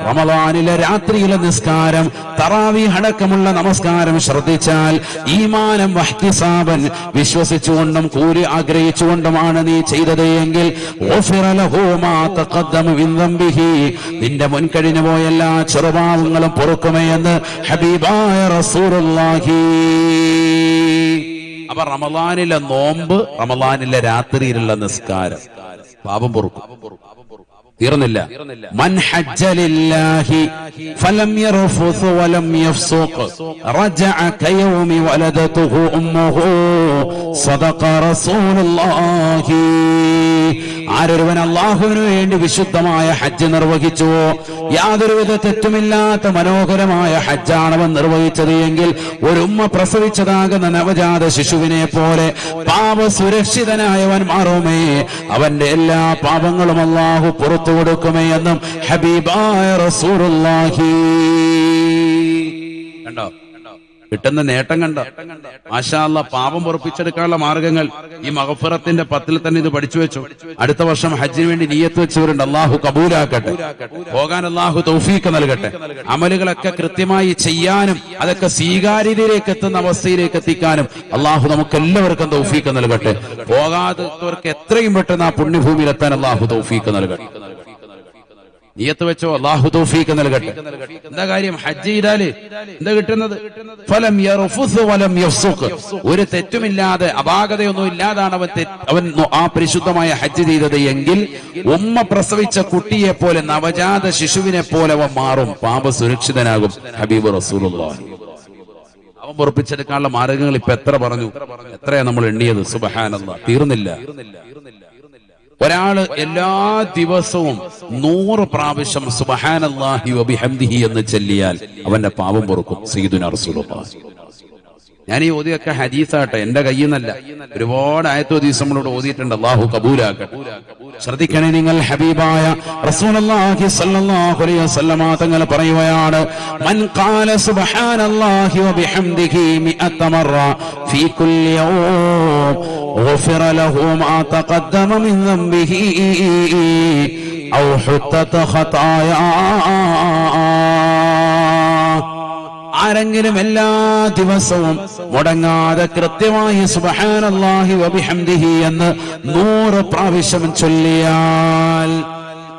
റമളാനിലെ രാത്രിയിലെ നിസ്കാരം, തറാവീഹ് അടക്കമുള്ള നമസ്കാരം ശ്രദ്ധിച്ചാൽ, ഈമാനം വഹ്തിസാബൻ വിശ്വസിച്ചുകൊണ്ടും കൂലി ആഗ്രഹിച്ചുകൊണ്ടുമാണ് നീ ചെയ്തത് എങ്കിൽ ഗുഫിറ ലഹു മാ തഖദ്ദമ മിൻ ദംബിഹി, നിന്റെ മുൻ കഴിഞ്ഞു പോയ എല്ലാ ചെറുപാപങ്ങളും പൊറുക്കുമേ എന്ന് ഹബീബായ റസൂലുള്ളാഹി. അപ്പൊ റമളാനിലെ നോമ്പ്, റമളാനിലെ രാത്രിയിലുള്ള നിസ്കാരം പാപം പൊറുക്കും. തീർന്നില്ല. മൻ ഹജ്ജ ലില്ലാഹി ഫലം യർഫുസ് വലം യഫ്സുഖ് റജഅ കയൗമി വലദതുഹു ഉമ്മുഹു സദഖ റസൂലുള്ളാഹി. ആരൊരുവൻ അല്ലാഹുവിനു വേണ്ടി വിശുദ്ധമായ ഹജ്ജ് നിർവഹിച്ചുവോ, യാതൊരുവിധ തെറ്റുമില്ലാത്ത മനോഹരമായ ഹജ്ജാണവൻ നിർവഹിച്ചത് എങ്കിൽ ഒരു ഉമ്മ പ്രസവിച്ചതാകുന്ന നവജാത ശിശുവിനെ പോലെ പാപ സുരക്ഷിതനായവൻ മാറുമേ. അവന്റെ എല്ലാ പാപങ്ങളും അല്ലാഹു പുറത്തു കൊടുക്കുമേ എന്നും ഹബീബായ റസൂലുള്ളാഹി. കണ്ടോ കിട്ടുന്ന നേട്ടം? കണ്ടോ? മാഷാ അല്ലാഹ്. പാപം പൊറുപ്പിച്ചെടുക്കാനുള്ള മാർഗങ്ങൾ ഈ മഗ്ഫിറത്തിന്റെ 10-ൽ തന്നെ ഇത് പഠിച്ചു വെച്ചു. അടുത്ത വർഷം ഹജ്ജിന് വേണ്ടി നിയ്യത്ത് വെച്ചവരുണ്ട്. അല്ലാഹു കബൂലാക്കട്ടെ. പോകാൻ അല്ലാഹു തൗഫീഖ് നൽകട്ടെ. അമലുകളൊക്കെ കൃത്യമായി ചെയ്യാനും അതൊക്കെ സ്വീകാര്യതയിലേക്ക് എത്തുന്ന അവസ്ഥയിലേക്ക് എത്തിക്കാനും അല്ലാഹു നമുക്ക് എല്ലാവർക്കും തൗഫീഖ് നൽകട്ടെ. പോകാത്തവർക്ക് എത്രയും പെട്ടെന്ന് ആ പുണ്യഭൂമിയിൽ എത്താൻ അല്ലാഹു തൗഫീഖ് നൽകട്ടെ. നിയ്യത്ത് വെച്ചോ, അല്ലാഹു തൗഫീഖ് നൽകട്ടെ. എന്താ കാര്യം? ഹജ്ജ് ചെയ്താല് എന്താ കിട്ടുന്നത്? ഫലം യർഫുസ് വലം യഫ്സുഖ്, ഒരു തെറ്റുമില്ലാതെ അപാകതയൊന്നും ഇല്ലാതാണ് അവൻ ആ പരിശുദ്ധമായ ഹജ്ജ് ചെയ്തത് എങ്കിൽ ഉമ്മ പ്രസവിച്ച കുട്ടിയെ പോലെ, നവജാത ശിശുവിനെ പോലെ അവൻ മാറും, പാപ സുരക്ഷിതനാകും. ഹബീബ് റസൂലുള്ളാഹി. അവൻ പൊറുപ്പിച്ചെടുക്കാനുള്ള മാർഗങ്ങൾ ഇപ്പൊ എത്ര പറഞ്ഞു, എത്രയാ നമ്മൾ എണ്ണിയത്? സുബ്ഹാനല്ലാഹ്. തീർന്നില്ല. ഒരാള് എല്ലാ ദിവസവും 100 പ്രാവശ്യം സുബ്ഹാനല്ലാഹി വബിഹംദിഹി എന്ന് ചൊല്ലിയാൽ അവന്റെ പാപം പൊറുക്കും. സയ്യിദുനാ റസൂലുള്ളാഹി. ഞാൻ ഈ ഓതിയൊക്കെ ഹദീസാട്ടെ, എന്റെ കയ്യിൽ നിന്നല്ല. ഒരുപാട് ആയത്ത് ഹദീസ് നമ്മളോട് ഓതിയിട്ടുണ്ട്. അല്ലാഹു കബൂലാക്കട്ടെ. ശ്രദ്ധിക്കണേ നിങ്ങൾ. ഹബീബായ റസൂലുള്ളാഹി സ്വല്ലല്ലാഹു അലൈഹി വസല്ലമ തങ്ങൾ പറയുകയാണ്, മൻ ഖാല സുബ്ഹാനല്ലാഹി വബിഹംദിഹി 100 മറ ഫീ കുല്ലി യൗം ഗുഫിറ ലഹു മാ തഖദ്ദമ മിൻ ദംബിഹി ഔ ഹുത്തത ഖതായാ. ആരെങ്കിലും എല്ലാ ദിവസവും മുടങ്ങാതെ കൃത്യമായി സുബ്ഹാനല്ലാഹി വബിഹംദിഹി എന്ന് 100 പ്രാവശ്യം ചൊല്ലിയാൽ,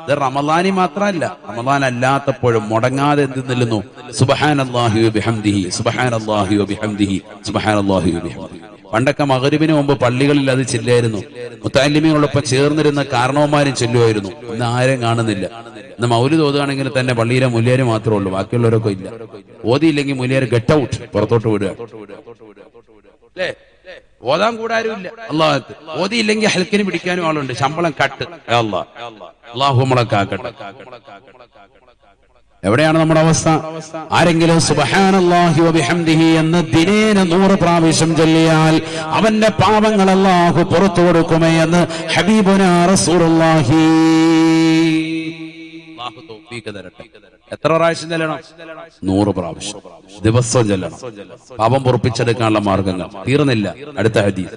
ഇത് റമളാനി മാത്രമല്ല, റമളാൻ അല്ലാത്തപ്പോഴും മുടങ്ങാതെ എന്ത് നില്ലുന്നു? സുബ്ഹാനല്ലാഹി വബിഹംദിഹി, സുബ്ഹാനല്ലാഹി വബിഹംദിഹി, സുബ്ഹാനല്ലാഹി വബിഹംദിഹി. പണ്ടൊക്കെ മഗ്‌രിബിന് മുമ്പ് പള്ളികളിൽ അത് ചെല്ലായിരുന്നു. മുത്തഅല്ലിമീങ്ങളോടൊപ്പം ചേർന്നിരുന്ന കാരണവന്മാരും ചെല്ലുമായിരുന്നു. ഇന്ന് ആരും കാണുന്നില്ല. ഇന്ന് മൗലിദ് ഓതുകയാണെങ്കിൽ തന്നെ പള്ളിയിലെ മുല്യാര് മാത്രമേ ഉള്ളൂ, ബാക്കിയുള്ളവരൊക്കെ ഇല്ല. ഓതിയില്ലെങ്കിൽ മുല്യാര് ഗെറ്റ് ഔട്ട്, പുറത്തോട്ട് വിടുക. അല്ലേ? ഓതാൻ കൂടാരും ഇല്ല. അല്ലാഹ്. ഓതിയില്ലെങ്കിൽ ഹൽക്കിന് പിടിക്കാനും ആളുണ്ട്. ശമ്പളം കട്ട്. അല്ലാഹു നമ്മളെ കാക്കട്ടെ. എവിടെയാണ് നമ്മുടെ അവസ്ഥ? ആരെങ്കിലും സുബ്ഹാനല്ലാഹി വബിഹംദിഹി എന്ന് ദിനേന 100 പ്രാവശ്യം ചൊല്ലിയാൽ അവന്റെ പാപങ്ങൾ അല്ലാഹു പുറത്തു കൊടുക്കുമേ എന്ന് ഹബീബുനാ റസൂലുള്ളാഹി. അല്ലാഹു തൗഫീഖ് തരട്ടെ. എത്ര പ്രാവശ്യം ചെല്ലണം? 100 പ്രാവശ്യം ദിവസവും ചെല്ലണം. പാപം പൊറുപ്പിച്ചെടുക്കാനുള്ള മാർഗങ്ങൾ തീർന്നില്ല. അടുത്ത ഹദീസ്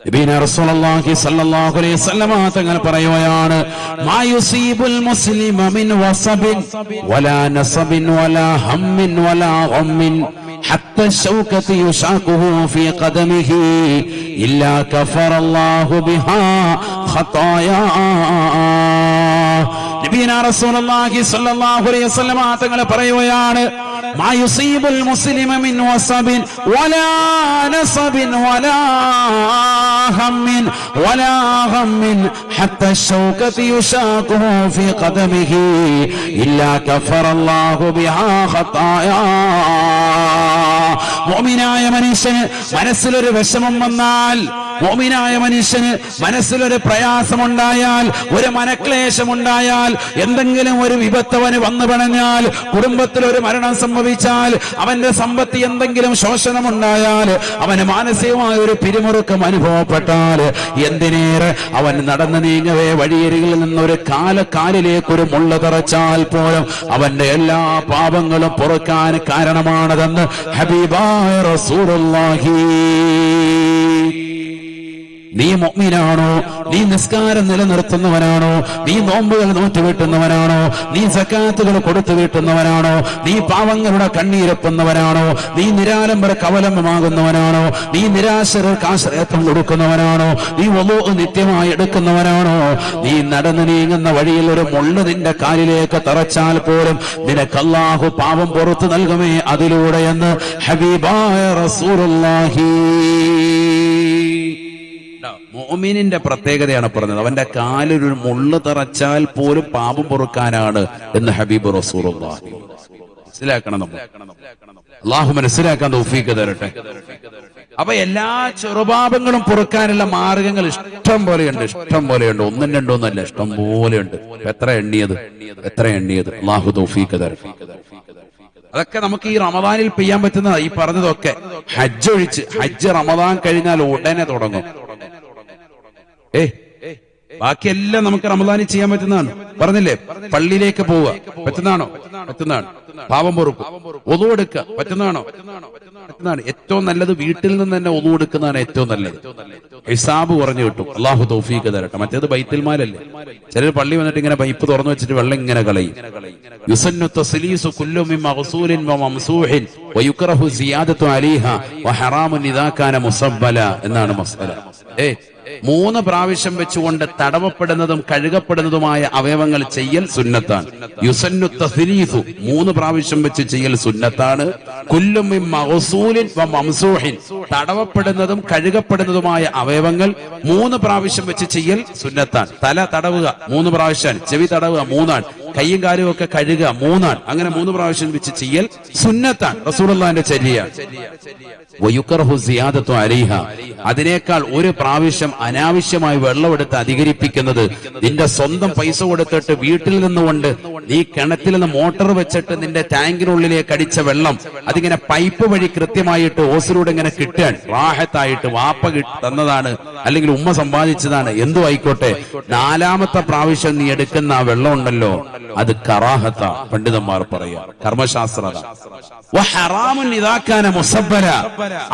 നബിയുനാ റസൂലുള്ളാഹി സ്വല്ലല്ലാഹു അലൈഹി വസല്ലം തങ്ങൾ പറയുകയാണ്, മാ യുസീബുൽ മുസ്ലിമ മിൻ വസബിൻ വലാ നസബിൻ വലാ ഹമ്മിൻ വലാ ഗമ്മിൻ ഹത്ത ശൗകതി യുശാഖുഹു ഫീ ഖദമിഹി ഇല്ലാ കഫറല്ലാഹു ബിഹാ ഖതായാ. നബിയുനാ റസൂലുള്ളാഹി സ്വല്ലല്ലാഹു അലൈഹി വസല്ലം തങ്ങൾ പറയുകയാണ്, മാ യുസീബുൽ മുസ്ലിമ മിൻ വസബിൻ വലാ നസബിൻ വലാ ഹമ്മിൻ വലാ ഗമ്മിൻ ഹത്ത ശൗകതി യുശാഖുഹു ഫീ ഖദമിഹി ഇല്ലാ കഫറല്ലാഹു ബിഹാ ഖതായാ. മുഅ്മിനായ മനുഷ്യന് മനസ്സിലൊരു വിഷമം വന്നാൽ, മുഅ്മിനായ മനുഷ്യന് മനസ്സിലൊരു പ്രയാസമുണ്ടായാൽ, ഒരു മനക്ലേശമുണ്ടായാൽ, എന്തെങ്കിലും ഒരു വിപത്തവന് വന്നു പണഞ്ഞാൽ, കുടുംബത്തിൽ ഒരു മരണം സംഭവിച്ചാൽ, അവന്റെ സമ്പത്ത് എന്തെങ്കിലും ശോഷണമുണ്ടായാൽ, അവന് മാനസികമായ ഒരു പിരിമുറുക്കം അനുഭവപ്പെട്ടാൽ, എന്തിനേറെ അവൻ നടന്നു നീങ്ങവേ വഴിയരികിൽ നിന്നൊരു കാലിലേക്ക് ഒരു മുള്ള തറച്ചാൽ പോലും അവന്റെ എല്ലാ പാപങ്ങളും പൊറുക്കാൻ കാരണമാണതെന്ന് ഹബീബായ റസൂലുള്ളാഹി. നീ മുഅ്മിനാണോ? നീ നിസ്കാരം നിലനിർത്തുന്നവനാണോ? നീ നോമ്പുകൾ നോറ്റുവീട്ടുന്നവനാണോ? നീ സക്കാത്തുകൾ കൊടുത്തു വീട്ടുന്നവനാണോ? നീ പാവങ്ങളുടെ കണ്ണീരൊപ്പുന്നവനാണോ? നീ നിരാലംബര കവലംബമാകുന്നവനാണോ? നീ നിരാശർക്ക് ആശ്രയത്വം കൊടുക്കുന്നവനാണോ? നീ വുളൂ നിത്യമായി എടുക്കുന്നവനാണോ? നീ നടന്നു നീങ്ങുന്ന വഴിയിൽ ഒരു മുള്ള് നിന്റെ കാലിലേക്ക് തറച്ചാൽ പോലും നിനക്ക് അല്ലാഹു പാപം പുറത്തു നൽകുമേ അതിലൂടെ എന്ന് ഹബീബായ റസൂലുള്ളാഹി. മുഅ്മിനിന്റെ പ്രത്യേകതയാണ് പറഞ്ഞത്. അവന്റെ കാലിൽ ഒരു മുള്ളു തറച്ചാൽ പോലും പാപം പൊറുക്കാനാണ് എന്ന് ഹബീബ് റസൂലുള്ളാഹി. മനസ്സിലാക്കണം നമ്മൾ. അല്ലാഹു മനസ്സിലാക്കാൻ തൗഫീഖ് തരട്ടെ. അപ്പൊ എല്ലാ ചെറുപാപങ്ങളും പൊറുക്കാനുള്ള മാർഗങ്ങൾ ഇഷ്ടം പോലെയുണ്ട്. ഒന്നും രണ്ടൊന്നല്ല, ഇഷ്ടം പോലെയുണ്ട്. എത്ര എണ്ണിയത്. അല്ലാഹു തൗഫീഖ് തരട്ടെ. അതൊക്കെ നമുക്ക് ഈ റമദാനിൽ പെയ്യാൻ പറ്റുന്ന ഈ പറഞ്ഞതൊക്കെ ഹജ്ജ് ഒഴിച്ച്. ഹജ്ജ് റമദാൻ കഴിഞ്ഞാൽ ഉടനെ തുടങ്ങും. ബാക്കിയെല്ലാം നമുക്ക് റമദാനിൽ ചെയ്യാൻ പറ്റുന്നതാണ്. പറഞ്ഞില്ലേ, പള്ളിയിലേക്ക് പോവുക പറ്റുന്നതാണോ? പറ്റുന്നതാണ്. പാപം പൊറുക്കും. ഒളു എടുക്കുക പറ്റുന്നതാണോ? പറ്റുന്നതാണ്. ഏറ്റവും നല്ലത് വീട്ടിൽ നിന്ന് തന്നെ ഒളു എടുക്കുന്നതാണ് ഏറ്റവും നല്ലത്. ഹിസാബ് കുറഞ്ഞു കിട്ടും. അല്ലാഹു തൗഫീഖ് തരട്ടെ. മറ്റേത് ബൈത്തുൽ മാലല്ലേ. ചിലർ പള്ളി വന്നിട്ട് ഇങ്ങനെ പൈപ്പ് തുറന്നു വെച്ചിട്ട് വെള്ളം ഇങ്ങനെ കളയും. യുസന്നു തസ്ലീസു കുല്ലു മിൻ മഗ്സൂലിൻ വ മംസൂഹിൻ വയുക്റഹു സിയാദതു അലൈഹാ വഹറാമുൻ ഇദാ കാന മുസബ്ബല എന്നാണ് മസ്അല. 3 പ്രാവശ്യം വെച്ചുകൊണ്ട് തടവപ്പെടുന്നതും കഴുകപ്പെടുന്നതുമായ അവയവങ്ങൾ ചെയ്യൽ സുന്നത്താണ്. യുസന്നു തസ്ലീസു 3 പ്രാവശ്യം വെച്ച് ചെയ്യൽ സുന്നത്താണ്. കുല്ലു മിൻ മഗ്സൂലിൻ വ മംസൂഹിൻ തടവപ്പെടുന്നതും കഴുകപ്പെടുന്നതുമായ അവയവങ്ങൾ 3 പ്രാവശ്യം വെച്ച് ചെയ്യൽ സുന്നത്താണ്. തല തടവുക 3 പ്രാവശ്യം, ചെവി തടവുക 3, കയ്യും കാലും ഒക്കെ കഴുകുക 3, അങ്ങനെ 3 പ്രാവശ്യം വെച്ച് ചെയ്യൽ സുന്നത്താണ്. റസൂലുള്ളാഹിന്റെ ചര്യയാണ്. വയുക്റഹു സിയാദതു അലൈഹാ, അതിനേക്കാൾ 1 പ്രാവശ്യം അനാവശ്യമായി വെള്ളമെടുത്ത് അധികരിപ്പിക്കുന്നത്, നിന്റെ സ്വന്തം പൈസ കൊടുത്തിട്ട് വീട്ടിൽ നിന്നുകൊണ്ട് നീ കിണറ്റിൽ നിന്ന് മോട്ടോർ വെച്ചിട്ട് നിന്റെ ടാങ്കിനുള്ളിലേക്ക് അടിച്ച വെള്ളം അതിങ്ങനെ പൈപ്പ് വഴി കൃത്യമായിട്ട് ഓസിലൂടെ ഇങ്ങനെ കിട്ടാൻ റാഹത്തായിട്ട് വാപ്പ തന്നതാണ്, അല്ലെങ്കിൽ ഉമ്മ സമ്പാദിച്ചതാണ്, എന്തു ആയിക്കോട്ടെ, 4ാമത്തെ പ്രാവശ്യം നീ എടുക്കുന്ന ആ വെള്ളം ഉണ്ടല്ലോ, അത് കറാഹത്ത. പണ്ഡിതന്മാർ പറയാ കർമ്മശാസ്ത്രത.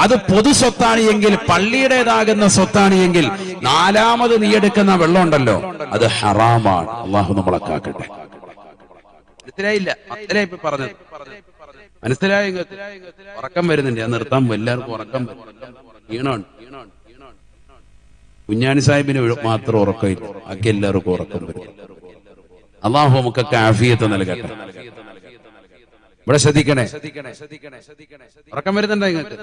അത് പൊതു സ്വത്താണ് എങ്കിൽ, പള്ളിയുടേതാകുന്ന സ്വത്താണ് എങ്കിൽ, 4ാമത് നീ എടുക്കുന്ന വെള്ളം ഉണ്ടല്ലോ അത് ഹറാമാണ്. അള്ളാഹു നമ്മളെ കാക്കട്ടെ. മനസ്സിലായില്ല? മനസ്സിലായി പറഞ്ഞത്? മനസ്സിലായി? ഉറക്കം വരുന്നുണ്ട്. ഞാൻ നിർത്താൻ എല്ലാവർക്കും ഉറക്കം ഈണോണ്ട്. കുഞ്ഞാണി സാഹിബിന് മാത്രം ഉറക്കമില്ല, ബാക്കി എല്ലാവർക്കും ഉറക്കം വരും. അള്ളാഹു നമുക്കൊക്കെ ആഫിയത്ത് നൽകട്ടെ. ഇവിടെ ശ്രദ്ധിക്കണേ. ഉറക്കം വരുന്നുണ്ടോ നിങ്ങൾക്ക്?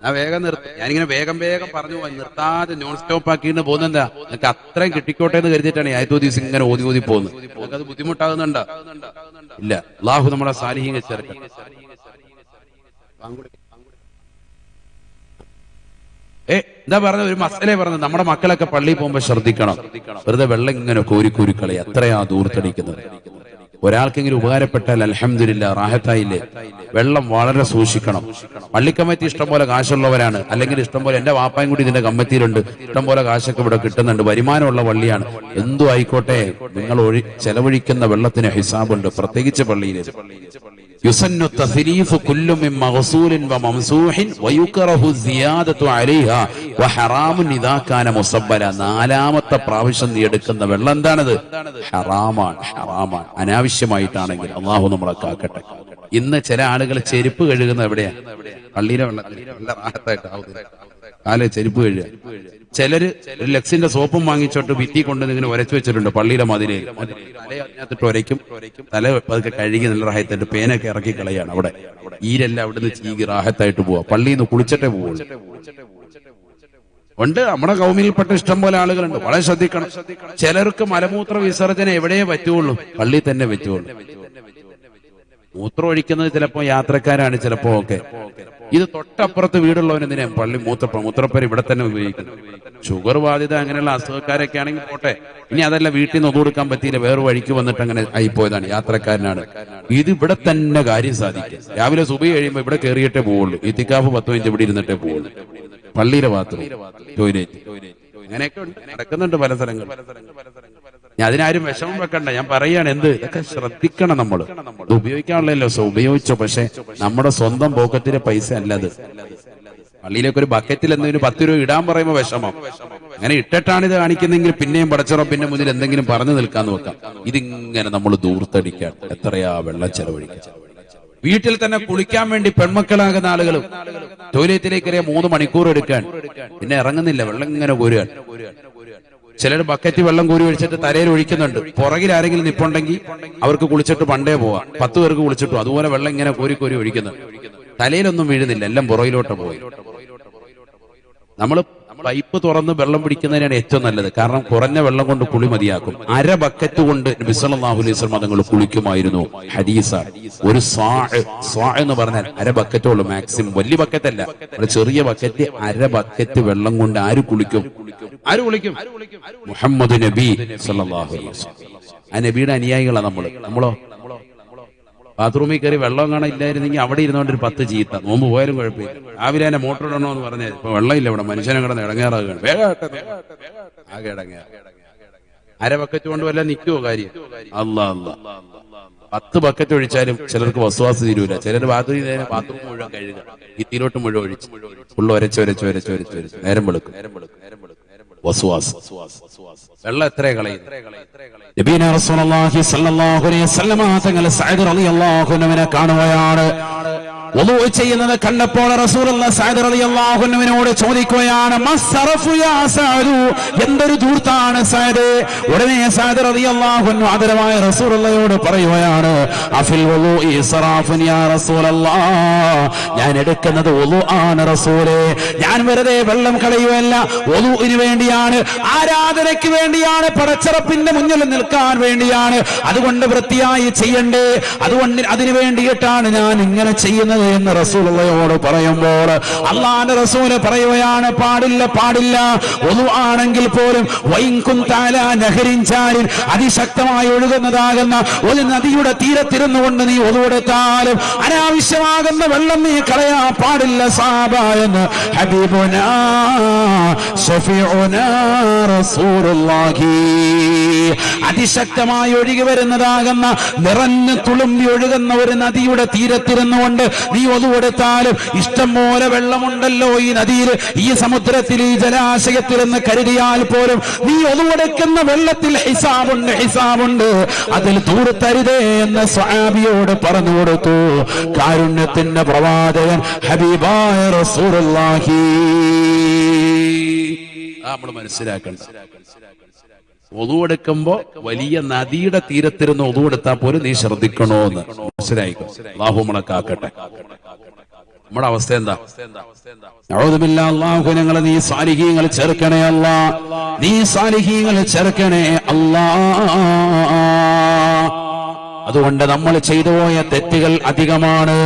ആ വേഗം നിർത്തും. ഞാനിങ്ങനെ വേഗം പറഞ്ഞു പോയി, നിർത്താതെ നോൺ സ്റ്റോപ്പ് ആക്കിയിട്ട് പോകുന്നെന്താ, നിങ്ങൾക്ക് അത്രയും കിട്ടിക്കോട്ടെ എന്ന് കരുതിയിട്ടാണ് ആയത്തോ ദിവസം ഇങ്ങനെ ഓതി പോകുന്നത്. നിങ്ങൾക്ക് അത് ബുദ്ധിമുട്ടാകുന്നുണ്ടോ? ഇല്ല. അള്ളാഹു നമ്മളെ സാലിഹീനെ ചേർക്കട്ടെ. എന്താ പറഞ്ഞത്? ഒരു മസലേ പറഞ്ഞത്, നമ്മുടെ മക്കളൊക്കെ പള്ളിയിൽ പോകുമ്പോ ശ്രദ്ധിക്കണം. വെറുതെ വെള്ളം ഇങ്ങനെ കോരി കളയ, അത്രയാ ദൂർത്തടിക്കുന്നത്. ഒരാൾക്കെങ്കിലും ഉപകാരപ്പെട്ടാൽ അൽഹംദുലില്ലാ, റാഹത്തായില്ലേ. വെള്ളം വളരെ സൂക്ഷിക്കണം. പള്ളിക്കമ്മിറ്റി ഇഷ്ടം പോലെ കാശുള്ളവരാണ്, അല്ലെങ്കിൽ ഇഷ്ടം പോലെ എന്റെ വാപ്പായും കൂടി ഇതിന്റെ കമ്മിറ്റിയിലുണ്ട്, ഇഷ്ടം പോലെ കാശൊക്കെ ഇവിടെ കിട്ടുന്നുണ്ട്, വരുമാനമുള്ള പള്ളിയാണ്. എന്തു ആയിക്കോട്ടെ, നിങ്ങൾ ചെലവഴിക്കുന്ന വെള്ളത്തിന് ഹിസാബുണ്ട്, പ്രത്യേകിച്ച് പള്ളിയിൽ. യുസന്നു തസ്രീഫു കുല്ലു മിൻ മഗ്സൂലിൻ വമംസൂഹിൻ വയുക്റഹു സിയാദതു അലൈഹാ വഹറാമുൻ ഇദാ കാന മുസബ്ബല. നാലാമത്തെ പ്രാവശ്യം നീ എടുക്കുന്ന വെള്ളം എന്താണത്? ഹറാമാണ്, ഹറാമാണ്. അനാവശ്യമായിട്ടാണെങ്കിൽ അല്ലാഹു നമ്മളെ കാക്കട്ടെ. ഇന്ന് ചില ആളുകൾ ചെരുപ്പ് കഴുകുന്ന എവിടെയാ? പള്ളിയിലെ വെള്ളത്തിൽ. നല്ല റാഹത്തായിട്ട് കാലെ ചെരുപ്പ് കഴുകുക. ചിലര് ഒരു ലക്സിന്റെ സോപ്പും വാങ്ങിച്ചോട്ട് ഭിത്തി കൊണ്ട് ഇങ്ങനെ ഉരച്ചു വെച്ചിട്ടുണ്ട് പള്ളിയുടെ മതിലേക്ക്. അതിനകത്തിട്ട് ഉരയ്ക്കും, തല പതുക്കെ കഴുകി നല്ല റാഹത്തായിട്ട് പേനൊക്കെ ഇറക്കി കളയാണ്. അവിടെ ഈരെല്ലാം അവിടുന്ന് ചീകി റാഹത്തായിട്ട് പോവാ. പള്ളിയിൽ നിന്ന് കുളിച്ചിട്ടേ പോവുള്ളൂ. ഉണ്ട്, നമ്മുടെ കൗമിൽപ്പെട്ട ഇഷ്ടം പോലെ ആളുകളുണ്ട്. വളരെ ശ്രദ്ധിക്കണം. ചിലർക്ക് മലമൂത്ര വിസർജനം എവിടെയേ പറ്റുള്ളൂ? പള്ളിയിൽ തന്നെ പറ്റുള്ളൂ. മൂത്രം ഒഴിക്കുന്നത് ചിലപ്പോ യാത്രക്കാരാണ്, ചിലപ്പോ ഒക്കെ. ഇത് തൊട്ടപ്പുറത്ത് വീടുള്ളവനെന്തിനാ പള്ളി മൂത്രപ്പേര് ഇവിടെ തന്നെ ഉപയോഗിക്കുന്നു? ഷുഗർ ബാധിത അങ്ങനെയുള്ള അസുഖക്കാരൊക്കെ ആണെങ്കിൽ പോട്ടെ. ഇനി അതല്ല, വീട്ടിൽ നിന്ന് ഒതുകൊടുക്കാൻ പറ്റിയില്ല, വേറെ വഴിക്ക് വന്നിട്ട് അങ്ങനെ ആയിപ്പോയതാണ്, യാത്രക്കാരനാണ്. ഇത് ഇവിടെ തന്നെ കാര്യം സാധിക്കും. രാവിലെ സുബഹി കഴിയുമ്പോൾ ഇവിടെ കയറിയിട്ടേ പോവുള്ളൂ. ഇത്തിക്കാഫ് 10 മിനിറ്റ് ഇവിടെ ഇരുന്നിട്ടേ പോവുള്ളൂ. പള്ളിയിലെ ബാത്റൂം, ടോയ്ലറ്റ്, അങ്ങനെയൊക്കെ നടക്കുന്നുണ്ട് പല സ്ഥലങ്ങളിൽ. ഞാൻ അതിനാരും വിഷമം വെക്കണ്ട, ഞാൻ പറയാണ്. ഇതൊക്കെ ശ്രദ്ധിക്കണം. നമ്മൾ ഇത് ഉപയോഗിക്കാനുള്ളല്ലോ, ഉപയോഗിച്ചോ. പക്ഷെ നമ്മുടെ സ്വന്തം പോക്കറ്റിലെ പൈസ അല്ലത്. പള്ളിയിലേക്ക് ഒരു ബക്കറ്റിൽ എന്തെങ്കിലും 10 രൂപ ഇടാൻ പറയുമ്പോൾ വിഷമം. അങ്ങനെ ഇട്ടിട്ടാണ് ഇത് കാണിക്കുന്നെങ്കിൽ പിന്നെയും പടച്ചറം പിന്നെ മുന്നിൽ എന്തെങ്കിലും പറഞ്ഞു നിൽക്കാന്ന് വെക്കാം. ഇതിങ്ങനെ നമ്മൾ ദൂർത്തടിക്കാൻ എത്രയാ വെള്ളം ചെലവഴിക്കുക. വീട്ടിൽ തന്നെ കുളിക്കാൻ വേണ്ടി പെൺമക്കളാകുന്ന ആളുകളും ടോയ്ലറ്റിലേക്ക് 3 മണിക്കൂർ എടുക്കാൻ, പിന്നെ ഇറങ്ങുന്നില്ല, വെള്ളം ഇങ്ങനെ കോരുകയാണ്. ചിലർ ബക്കറ്റ് വെള്ളം കോരി ഒഴിച്ചിട്ട് തലയിൽ ഒഴിക്കുന്നുണ്ട്. പുറകിൽ ആരെങ്കിലും നിപ്പുണ്ടെങ്കിൽ അവർക്ക് കുളിച്ചിട്ട് പണ്ടേ പോവാം. 10 പേർക്ക് കുളിച്ചിട്ടു. അതുപോലെ വെള്ളം ഇങ്ങനെ കോരി കോരി ഒഴിക്കുന്നുണ്ട്. തലയിലൊന്നും വീഴുന്നില്ല, എല്ലാം പുറകിലോട്ട് പോയി. നമ്മൾ പൈപ്പ് തുറന്ന് വെള്ളം പിടിക്കുന്നതിനാണ് ഏറ്റവും നല്ലത്. കാരണം കുറഞ്ഞ വെള്ളം കൊണ്ട് കുളി മതിയാക്കും. 1/2 ബക്കറ്റ് കൊണ്ട് നബി സല്ലല്ലാഹു അലൈഹി വസല്ലം തങ്ങൾ കുളിക്കുമായിരുന്നു. ഹദീസാണ്. ഒരു സ്വാ എന്ന് പറഞ്ഞാൽ 1/2 ബക്കറ്റുള്ളൂ മാക്സിമം. വലിയ ബക്കറ്റല്ല, ഒരു ചെറിയ ബക്കറ്റ്. 1/2 ബക്കറ്റ് വെള്ളം കൊണ്ട് ആര് കുളിക്കും? മുഹമ്മദ് നബി സല്ലല്ലാഹു അലൈഹി വസല്ലം. ആ നബിയുടെ അനുയായികളാണ് നമ്മളോ ബാത്റൂമിൽ കയറി വെള്ളം കാണാൻ ഇല്ലായിരുന്നെങ്കിൽ അവിടെ ഇരുന്നോണ്ട് ഒരു 10 ചീത്ത. നോമ്പ് പോയാലും കുഴപ്പമില്ല. രാവിലെ തന്നെ മോട്ടർ ഇടണോ എന്ന് പറഞ്ഞാൽ ഇപ്പൊ വെള്ളമില്ല ഇവിടെ, മനുഷ്യനെ കിടന്ന് ഇടങ്ങേറാകുകയാണ്. ആകെ ഇടങ്ങേറ. 1/2 ബക്കറ്റ് കൊണ്ട് വല്ല നിൽക്കുവോ കാര്യം? അല്ലാ 10 ബക്കറ്റ് ഒഴിച്ചാലും ചിലർക്ക് വസ്വാസ് തീരൂല. ചിലർ ബാത്റൂം മുഴുവൻ കഴുകുക, ഭിത്തിയിലോട്ട് മുഴുവൻ ഒഴിച്ച് ഫുള്ള് ഒരച്ച് നേരം വെളുക്കും. വെള്ളം എത്ര കളയുന്നു? നബീന റസൂലുള്ളാഹി സ്വല്ലല്ലാഹു അലൈഹി വസല്ലം തങ്ങൾ സഅദ് റളിയല്ലാഹു അൻഹുവിനെ കാണുകയാണ്. വുളൂ ചെയ്യുന്നത് കണ്ടപ്പോൾ റസൂലുള്ളാഹി സഅദ് റളിയല്ലാഹു അൻഹുവിനോട് ചോദിക്കുകയാണ്, മസ്സറഫു യാ സഅദു, എന്തൊരു ധൂർത്താണ് സഅദ്? ഉടനെ സഅദ് റളിയല്ലാഹു അൻഹു ആദരവായ റസൂലുള്ളാഹിയോട് പറയുകയാണ്, അഫിൽ വുളൂഇ ഇസ്റാഫുൻ യാ റസൂലല്ലാഹ്, ഞാൻ എടുക്കുന്നത് വുളൂ ആണ് റസൂലേ. ഞാൻ വെറുതെ വെള്ളം കളയുകയല്ല, വുളൂഇന് വേണ്ടിയാണ്, ആരാധനയ്ക്ക് വേണ്ടിയാണ്, പടച്ചറപ്പിന്റെ മുന്നിൽ നിൽക്കാൻ വേണ്ടിയാണ്. അതുകൊണ്ട് വൃത്തിയായി ചെയ്യണ്ടേ, അതുകൊണ്ട് അതിനു വേണ്ടിയിട്ടാണ് ഞാൻ ഇങ്ങനെ ചെയ്യുന്നത് എന്ന് റസൂലുള്ളാഹിയോട് പറയുമ്പോൾ അല്ലാഹുവിന്റെ റസൂല് പറയുകയാണ്, പാടില്ല. വുളു ആണെങ്കിൽ പോലും വൈൻ കുൻത അലാ നഹരിൻ ജാരിൻ, അതിശക്തമായി ഒഴുകുന്നതാകുന്ന ഒരു നദിയുടെ തീരത്തിരുന്നു കൊണ്ട് നീ വുളു എടുത്താലും അനാവശ്യമാകുന്ന വെള്ളം നീ കളയാൻ പാടില്ല സഹാബ എന്ന് ഹബീബുനാ ശഫീഉനാ റസൂലുള്ളാഹി. അതിശക്തമായി ഒഴുകി വരുന്നതാകുന്ന നിറഞ്ഞു തുളുമ്പി ഒഴുകുന്ന ഒരു നദിയുടെ തീരത്തിരുന്നു കൊണ്ട് നീ ഒതുവെടുത്താലും ഇഷ്ടം പോലെ വെള്ളമുണ്ടല്ലോ ഈ നദിയിൽ, ഈ സമുദ്രത്തിൽ, ഈ ജലാശയത്തിൽ എന്ന് കരുതിയാൽ പോലും നീ ഒതുവെടുക്കുന്ന വെള്ളത്തിൽ ഹിസാബുണ്ട്, അതിൽ ദൂരത്തരുതേ എന്ന് സ്വഹാബിയോട് പറഞ്ഞു കൊടുത്തു കാരുണ്യത്തിന്റെ പ്രവാചകൻ ഹബീബായ റസൂലുള്ളാഹി. നമ്മൾ മനസ്സിലാക്കണ്ട, ഒതുവെടുക്കുമ്പോ വലിയ നദിയുടെ തീരത്തിരുന്ന് ഒതുവെടുത്താൽ പോലും നീ ശ്രദ്ധിക്കണോന്ന് മനസ്സിലായിക്കോ. അല്ലാഹു നമ്മളെ കാക്കട്ടെ. നമ്മുടെ അവസ്ഥ എന്താ? അല്ലാഹു ഞങ്ങളെ നീ സാലിഹീങ്ങൾ ചേർക്കണേ അല്ലാ, നീ സാലിഹീങ്ങൾ ചേർക്കണേ അല്ലാ. അതുകൊണ്ട് നമ്മൾ ചെയ്തു പോയ തെറ്റുകൾ അധികമാണ്.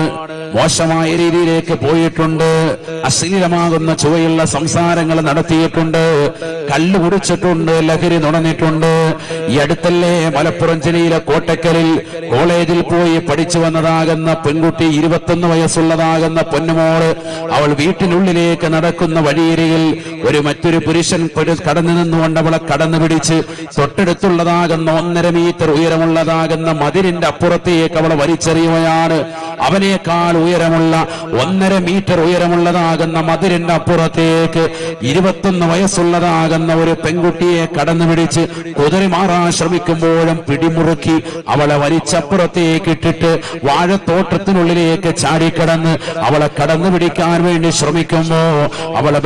മോശമായ രീതിയിലേക്ക് പോയിട്ടുണ്ട്, അശ്ലീലമാകുന്ന ചുവയുള്ള സംസാരങ്ങൾ നടത്തിയിട്ടുണ്ട്, കള്ളു കുടിച്ചിട്ടുണ്ട്, ലഹരി നുണഞ്ഞിട്ടുണ്ട്. ഈ അടുത്തല്ലേ മലപ്പുറം ജില്ലയിലെ കോട്ടക്കലിൽ കോളേജിൽ പോയി പഠിച്ചു വന്നതാകുന്ന പെൺകുട്ടി, 21 വയസ്സുള്ളതാകുന്ന പൊന്നുമോള്, അവൾ വീട്ടിനുള്ളിലേക്ക് നടക്കുന്ന വഴിയരികിൽ മറ്റൊരു പുരുഷൻ കടന്നു നിന്നുകൊണ്ട് അവളെ കടന്നു പിടിച്ച് തൊട്ടടുത്തുള്ളതാകുന്ന 1.5 മീറ്റർ ഉയരമുള്ളതാകുന്ന മതിലിന്റെ അപ്പുറത്തേക്ക് അവളെ വലിച്ചെറിയുകയാണ്. അവനേക്കാൾ ഉയരമുള്ള 1.5 മീറ്റർ ഉയരമുള്ളതാകുന്ന മതിലിന്റെ അപ്പുറത്തേക്ക് 21 വയസ്സുള്ളതാകുന്ന ഒരു പെൺകുട്ടിയെ കടന്നു പിടിച്ച് കുതിരി മാറാൻ ശ്രമിക്കുമ്പോഴും പിടിമുറുക്കി അവളെ വലിച്ചപ്പുറത്തേക്ക് ഇട്ടിട്ട് വാഴത്തോട്ടത്തിനുള്ളിലേക്ക് ചാടിക്കടന്ന് അവളെ കടന്നു പിടിക്കാൻ വേണ്ടി ശ്രമിക്കുമ്പോ, അവളെ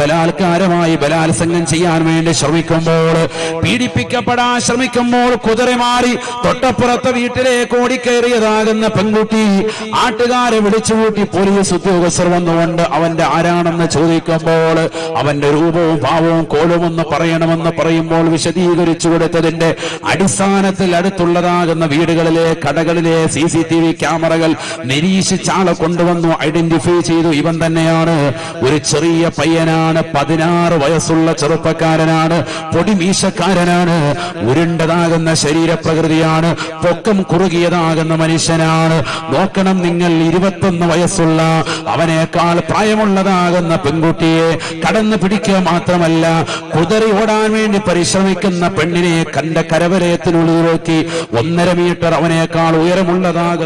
ബലാത്സംഗം ചെയ്യാൻ വേണ്ടി ശ്രമിക്കുമ്പോൾ, പീഡിപ്പിക്കപ്പെടാൻ ശ്രമിക്കുമ്പോൾ കുതിരി മാറി തൊട്ടപ്പുറത്തെ വീട്ടിലേക്ക് ഓടിക്കയറിയതാകുന്ന പെൺകുട്ടി നാട്ടുകാരെ വിളിച്ചുകൂട്ടി പോലീസ് ഉദ്യോഗസ്ഥർ വന്നുകൊണ്ട് അവന്റെ ആരാണെന്ന് ചോദിക്കുമ്പോൾ അവന്റെ രൂപവും ഭാവവും കോലുമെന്ന് പറയണമെന്ന് പറയുമ്പോൾ വിശദീകരിച്ചു കൊടുത്തതിന്റെ അടിസ്ഥാനത്തിൽ അടുത്തുള്ളതാകുന്ന വീടുകളിലെ കടകളിലെ CCTV ക്യാമറകൾ നിരീക്ഷിച്ചാളെ കൊണ്ടുവന്നു ഐഡന്റിഫൈ ചെയ്തു. ഇവൻ തന്നെയാണ്, ഒരു ചെറിയ പയ്യനാണ്, 16 വയസ്സുള്ള ചെറുപ്പക്കാരനാണ്, പൊടിമീശക്കാരനാണ്, ഉരുണ്ടതാകുന്ന ശരീരപ്രകൃതിയാണ്, പൊക്കം കുറുകിയതാകുന്ന മനുഷ്യനാണ്. നോക്കണം നിങ്ങൾ, 21 വയസ്സുള്ള അവനേക്കാൾ പ്രായമുള്ളതാകുന്ന പെൺകുട്ടിയെ കടന്നു പിടിക്കുക മാത്രമല്ല, കുതിരി ഓടാൻ വേണ്ടി പരിശ്രമിക്കുന്ന പെണ്ണിനെ കണ്ട കരവലയത്തിനുള്ളിൽ നോക്കി 1.5 മീറ്റർ അവനേക്കാൾ ഉയരമുള്ളതാകുന്ന